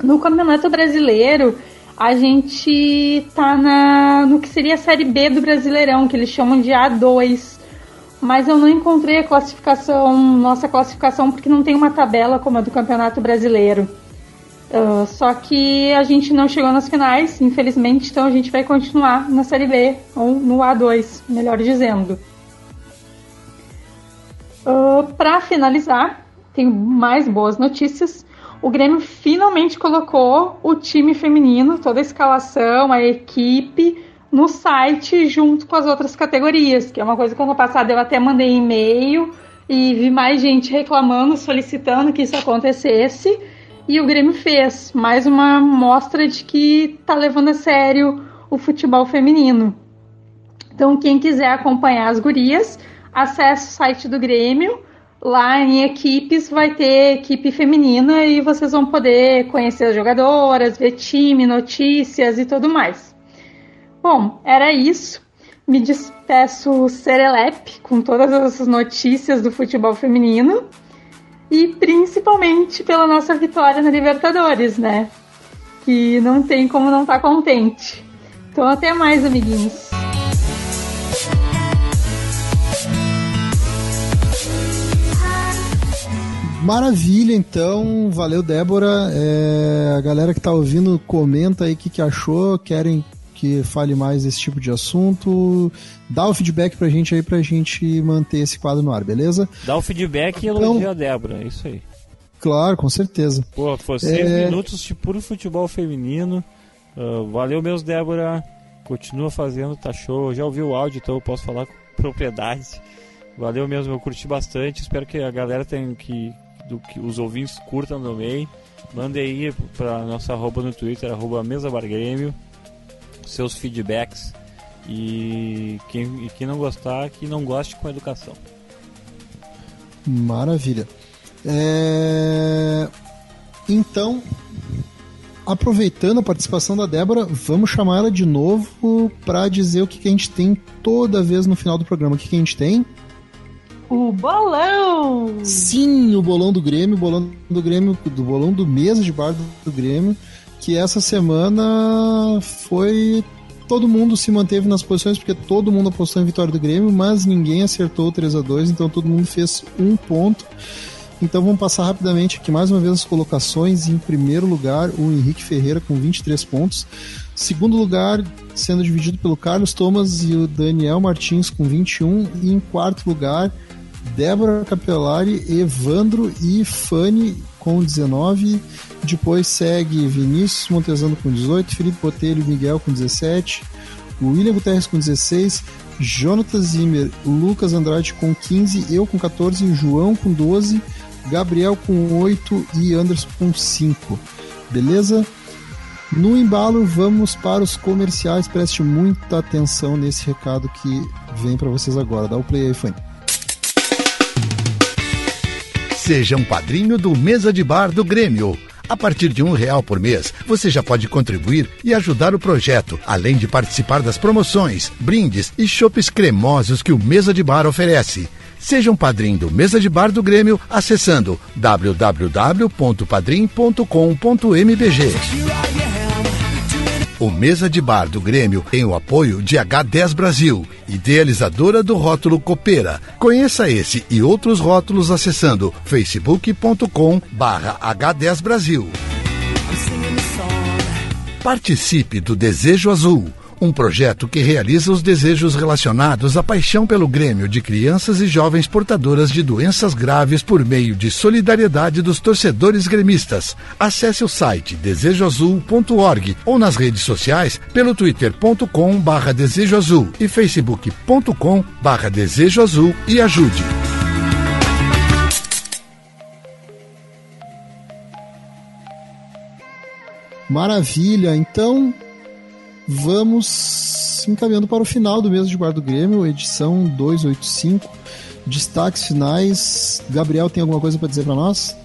E: No Campeonato Brasileiro, a gente tá no que seria a Série B do Brasileirão, que eles chamam de A2. Mas eu não encontrei nossa classificação, porque não tem uma tabela como a do Campeonato Brasileiro. Só que a gente não chegou nas finais, infelizmente, então a gente vai continuar na Série B, ou no A2, melhor dizendo. Para finalizar, tenho mais boas notícias. O Grêmio finalmente colocou o time feminino, toda a escalação, a equipe, no site junto com as outras categorias, que é uma coisa que ano passado eu até mandei e-mail e vi mais gente reclamando, solicitando que isso acontecesse. E o Grêmio fez mais uma mostra de que está levando a sério o futebol feminino. Então, quem quiser acompanhar as gurias, acesse o site do Grêmio. Lá em equipes vai ter equipe feminina e vocês vão poder conhecer as jogadoras, ver time, notícias e tudo mais. Bom, era isso. Me despeço serelepe com todas as notícias do futebol feminino. E principalmente pela nossa vitória na Libertadores, né? Que não tem como não estar contente. Então até mais, amiguinhos.
A: Maravilha, então. Valeu, Débora. A galera que tá ouvindo, comenta aí o que achou. Querem que fale mais desse tipo de assunto? Dá o feedback pra gente aí, pra gente manter esse quadro no ar, beleza?
C: Dá o feedback e elogia a Débora, é isso aí.
A: Claro, com certeza.
C: Pô, foi 6 minutos de puro futebol feminino. Valeu mesmo, Débora. Continua fazendo, tá show. Eu já ouvi o áudio, então eu posso falar com propriedade. Valeu mesmo, eu curti bastante. Espero que a galera tenha que os ouvintes curtam também. Mande aí pra nossa arroba no Twitter, @mesabargrêmio, seus feedbacks. E quem não gostar, que não goste com educação.
A: Maravilha. Então, aproveitando a participação da Débora, vamos chamar ela de novo para dizer o que a gente tem toda vez no final do programa. O que a gente tem?
E: O bolão!
A: Sim, o bolão do Grêmio, do bolão do Mesa de Bar do Grêmio, que essa semana foi... Todo mundo se manteve nas posições, porque todo mundo apostou em vitória do Grêmio, mas ninguém acertou o 3-2, então todo mundo fez um ponto. Então vamos passar rapidamente aqui mais uma vez as colocações. Em primeiro lugar, o Henrique Ferreira com 23 pontos. Segundo lugar, sendo dividido pelo Carlos Thomas e o Daniel Martins com 21. E em quarto lugar, Débora Capelari, Evandro e Fanny com 19. Depois segue Vinícius Montezano com 18, Felipe Botelho e Miguel com 17, William Guterres com 16, Jonathan Zimmer, Lucas Andrade com 15, eu com 14, João com 12, Gabriel com 8 e Anderson com 5. Beleza? No embalo, vamos para os comerciais. Preste muita atenção nesse recado que vem para vocês agora. Dá o play aí, Fanny.
D: Seja um padrinho do Mesa de Bar do Grêmio. A partir de R$1 por mês, você já pode contribuir e ajudar o projeto, além de participar das promoções, brindes e chopes cremosos que o Mesa de Bar oferece. Seja um padrinho do Mesa de Bar do Grêmio acessando www.padrim.com.mbg. O Mesa de Bar do Grêmio tem o apoio de H10 Brasil, idealizadora do rótulo Copeira. Conheça esse e outros rótulos acessando facebook.com/H10 Brasil. Participe do Desejo Azul, um projeto que realiza os desejos relacionados à paixão pelo Grêmio de crianças e jovens portadoras de doenças graves por meio de solidariedade dos torcedores gremistas. Acesse o site desejoazul.org ou nas redes sociais pelo twitter.com/desejoazul e facebook.com/desejoazul e ajude.
A: Maravilha, então vamos encaminhando para o final do mês de Bar do Grêmio, edição 285, destaques finais. Gabriel, tem alguma coisa para dizer para nós?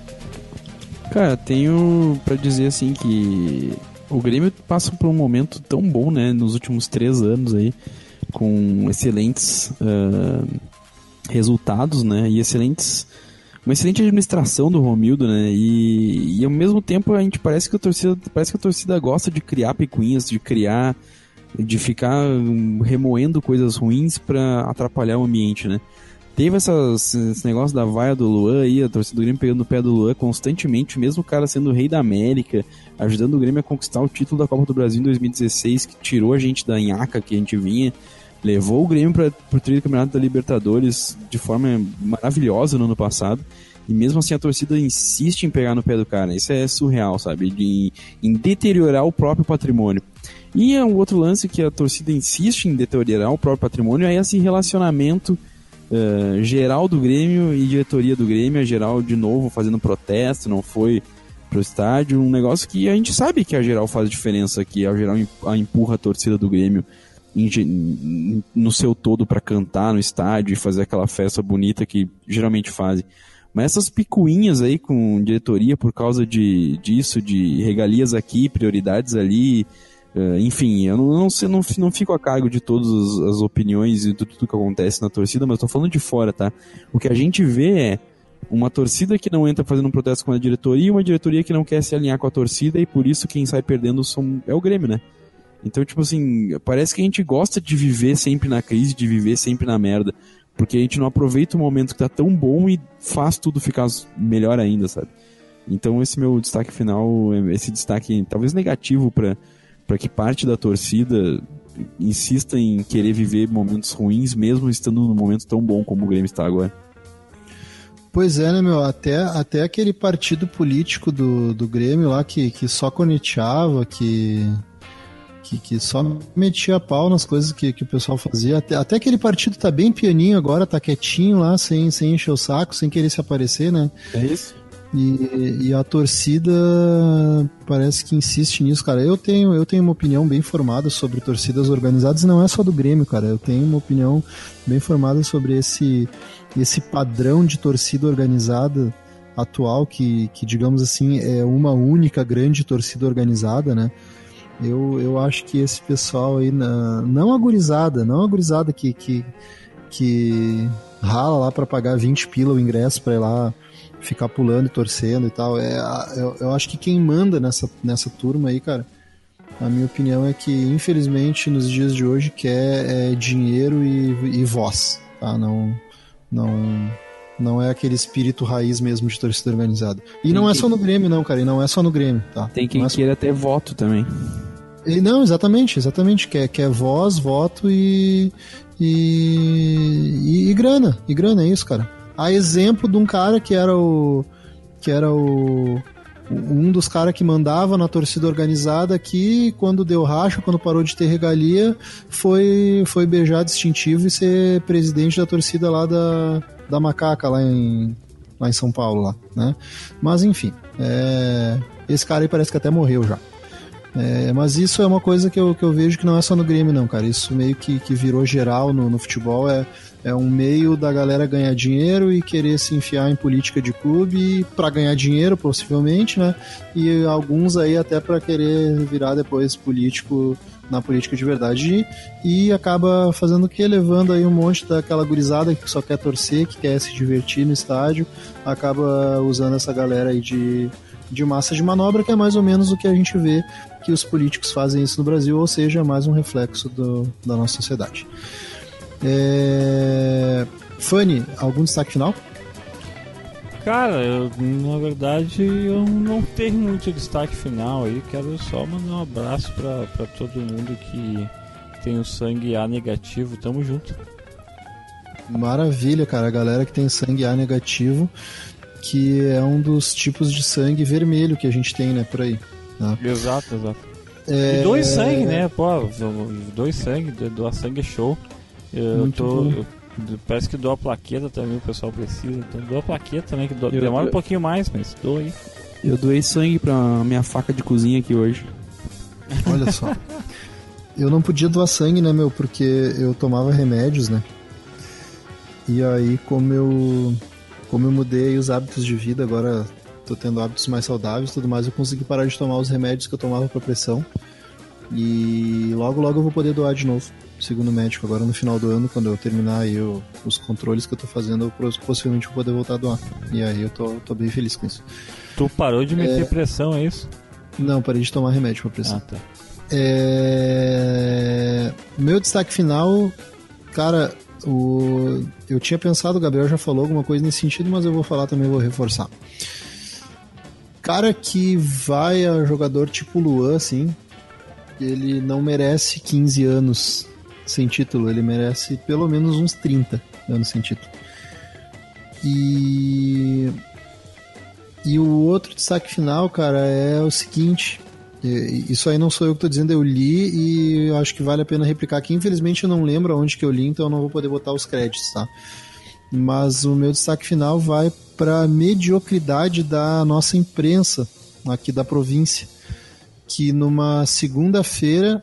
B: Cara, tenho para dizer assim que o Grêmio passa por um momento tão bom, né, nos últimos 3 anos aí, com excelentes resultados, né, e uma excelente administração do Romildo, né? E ao mesmo tempo a gente parece que a torcida gosta de criar picuinhas, de ficar remoendo coisas ruins para atrapalhar o ambiente, né? Teve esse negócio da vaia do Luan aí, a torcida do Grêmio pegando no pé do Luan constantemente, mesmo o cara sendo o rei da América, ajudando o Grêmio a conquistar o título da Copa do Brasil em 2016, que tirou a gente da nhaca que a gente vinha. Levou o Grêmio para o trio do Campeonato da Libertadores de forma maravilhosa no ano passado. E mesmo assim a torcida insiste em pegar no pé do cara. Isso é surreal, sabe? Em deteriorar o próprio patrimônio. E é um outro lance que a torcida insiste em deteriorar o próprio patrimônio, é esse relacionamento geral do Grêmio e diretoria do Grêmio. A geral, de novo, fazendo protesto, não foi pro estádio. Um negócio que a gente sabe que a geral faz diferença aqui. A geral empurra a torcida do Grêmio no seu todo para cantar no estádio e fazer aquela festa bonita que geralmente fazem. Mas essas picuinhas aí com diretoria por causa disso, de regalias aqui, prioridades ali, enfim, eu não fico a cargo de todas as opiniões e tudo que acontece na torcida, mas estou falando de fora, tá? O que a gente vê é uma torcida que não entra fazendo um protesto com a diretoria e uma diretoria que não quer se alinhar com a torcida, e por isso quem sai perdendo é o Grêmio, né? Então, tipo assim, parece que a gente gosta de viver sempre na crise, de viver sempre na merda, porque a gente não aproveita o momento que tá tão bom e faz tudo ficar melhor ainda, sabe? Então esse meu destaque final, esse destaque talvez negativo para que parte da torcida insista em querer viver momentos ruins, mesmo estando num momento tão bom como o Grêmio está agora.
A: Pois é, né, meu? Até aquele partido político do Grêmio lá que só corneteava, que só metia pau nas coisas que o pessoal fazia. Até aquele partido tá bem pianinho agora, tá quietinho lá, sem encher o saco, sem querer se aparecer, né?
B: É isso.
A: E a torcida parece que insiste nisso, cara. Eu tenho uma opinião bem formada sobre torcidas organizadas, não é só do Grêmio, cara. Eu tenho uma opinião bem formada sobre esse padrão de torcida organizada atual, que digamos assim, é uma única grande torcida organizada, né? Eu acho que esse pessoal aí, não a gurizada que rala lá pra pagar 20 pila o ingresso pra ir lá ficar pulando e torcendo e tal, eu acho que quem manda nessa turma aí, cara, a minha opinião é que infelizmente nos dias de hoje quer dinheiro e voz, tá? Não é aquele espírito raiz mesmo de torcida organizada. E não é só no Grêmio, não, cara. E não é só no Grêmio, tá?
B: Tem quem queira ter voto também.
A: Não, exatamente. Quer voz, voto e grana. E grana, é isso, cara. A exemplo de um cara que era um dos caras que mandava na torcida organizada aqui, quando deu racha, quando parou de ter regalia, foi beijar distintivo e ser presidente da torcida lá da Macaca, lá em São Paulo, lá, né? Mas enfim, esse cara aí parece que até morreu já. Mas isso é uma coisa que eu vejo que não é só no Grêmio, não, cara. Isso meio que virou geral no futebol. É um meio da galera ganhar dinheiro e querer se enfiar em política de clube para ganhar dinheiro, possivelmente, né? E alguns aí até para querer virar depois político na política de verdade. E acaba fazendo o quê? Levando aí um monte daquela gurizada que só quer torcer, que quer se divertir no estádio, acaba usando essa galera aí de massa de manobra, que é mais ou menos o que a gente vê que os políticos fazem isso no Brasil, ou seja, mais um reflexo da nossa sociedade. Fanny, algum destaque final?
C: Cara, na verdade eu não tenho muito destaque final aí. Quero só mandar um abraço pra todo mundo que tem o sangue A negativo, tamo junto.
A: Maravilha, cara. A galera que tem sangue A negativo, que é um dos tipos de sangue vermelho que a gente tem, né, por aí. Tá?
C: Exato. E dois sangue, né? Pô, dois sangue, doar sangue é show. Parece que doa plaqueta também, o pessoal precisa. Então doa plaqueta também, que demora um pouquinho mais, mas doa aí.
B: Eu doei sangue pra minha faca de cozinha aqui hoje.
A: Olha só. Eu não podia doar sangue, né, meu? Porque eu tomava remédios, né? E aí, como eu mudei os hábitos de vida, agora tô tendo hábitos mais saudáveis e tudo mais, eu consegui parar de tomar os remédios que eu tomava pra pressão. E logo eu vou poder doar de novo, segundo o médico. Agora no final do ano, quando eu terminar aí os controles que eu tô fazendo, eu possivelmente vou poder voltar a doar. E aí eu tô bem feliz com isso.
C: Tu parou de meter pressão, é isso?
A: Não, parei de tomar remédio pra pressão.
C: Ah, tá.
A: Meu destaque final, cara, eu tinha pensado, o Gabriel já falou alguma coisa nesse sentido, mas eu vou falar também, vou reforçar. Cara que vai a jogador tipo Luan, assim, ele não merece 15 anos sem título, ele merece pelo menos uns 30 anos sem título. E o outro destaque final, cara, é o seguinte, isso aí não sou eu que tô dizendo, eu li e eu acho que vale a pena replicar aqui. Infelizmente eu não lembro onde que eu li, então eu não vou poder botar os créditos, tá? Mas o meu destaque final vai para a mediocridade da nossa imprensa aqui da província, que numa segunda-feira,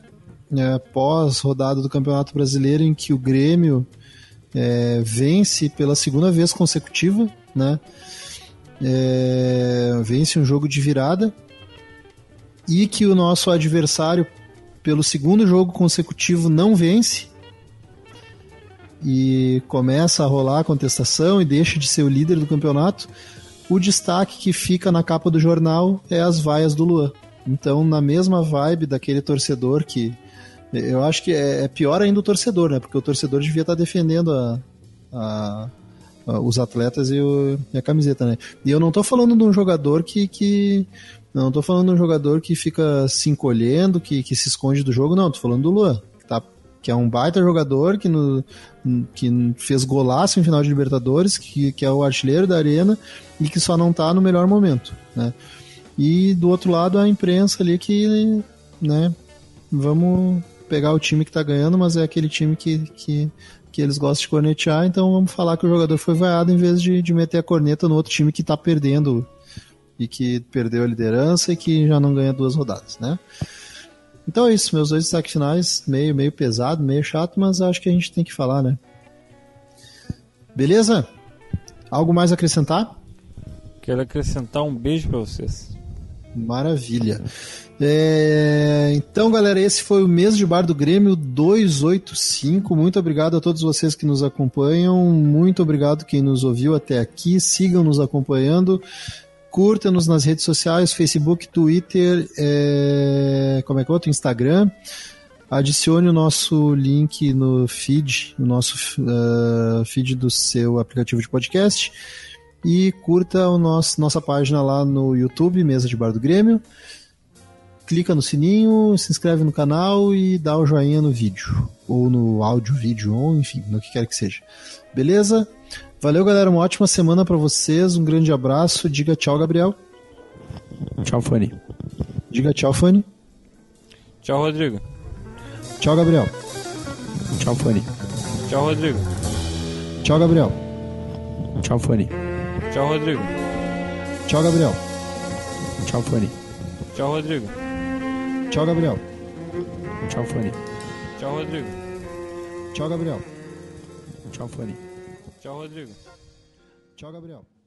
A: pós rodada do Campeonato Brasileiro, em que o Grêmio vence pela segunda vez consecutiva, né? Vence um jogo de virada, e que o nosso adversário, pelo segundo jogo consecutivo, não vence, e começa a rolar a contestação e deixa de ser o líder do campeonato, o destaque que fica na capa do jornal é as vaias do Luan. Então, na mesma vibe daquele torcedor que... Eu acho que é pior ainda o torcedor, né? Porque o torcedor devia estar defendendo os atletas e a camiseta, né? E eu não tô falando de um jogador não tô falando de um jogador que fica se encolhendo, que se esconde do jogo, não. Tô falando do Luan, que é um baita jogador, que fez golaço em final de Libertadores, que é o artilheiro da Arena e que só não tá no melhor momento, né? E do outro lado a imprensa ali que, né, vamos pegar o time que tá ganhando, mas é aquele time que eles gostam de cornetear, então vamos falar que o jogador foi vaiado em vez de meter a corneta no outro time que tá perdendo e que perdeu a liderança e que já não ganha 2 rodadas, né? Então é isso, meus 2 destaques finais, meio pesado, meio chato, mas acho que a gente tem que falar, né? Beleza? Algo mais a acrescentar?
C: Quero acrescentar um beijo pra vocês.
A: Maravilha. Então, galera, esse foi o Mês de Bar do Grêmio 285. Muito obrigado a todos vocês que nos acompanham. Muito obrigado quem nos ouviu até aqui. Sigam nos acompanhando. Curta-nos nas redes sociais, Facebook, Twitter, como é que é outro? Instagram. Adicione o nosso link no feed, no nosso feed do seu aplicativo de podcast. E curta nossa página lá no YouTube, Mesa de Bar do Grêmio. Clica no sininho, se inscreve no canal e dá o joinha no vídeo. Ou no áudio, vídeo, ou enfim, no que quer que seja. Beleza? Valeu, galera. Uma ótima semana pra vocês. Um grande abraço. Diga tchau, Gabriel.
B: Tchau, Fanny.
A: Diga tchau, Fanny.
C: Tchau, Rodrigo.
A: Tchau, Gabriel.
B: Tchau, Fanny.
C: Tchau, Rodrigo.
A: Tchau, Gabriel.
B: Tchau, Fanny.
C: Tchau, Rodrigo.
A: Tchau, Gabriel.
B: Tchau, Fanny.
C: Tchau, Rodrigo.
A: Tchau, Gabriel.
B: Tchau, Fanny.
C: Tchau, Rodrigo.
A: Tchau, Gabriel.
B: Tchau, Fanny.
C: Tchau, Rodrigo.
A: Tchau, Gabriel.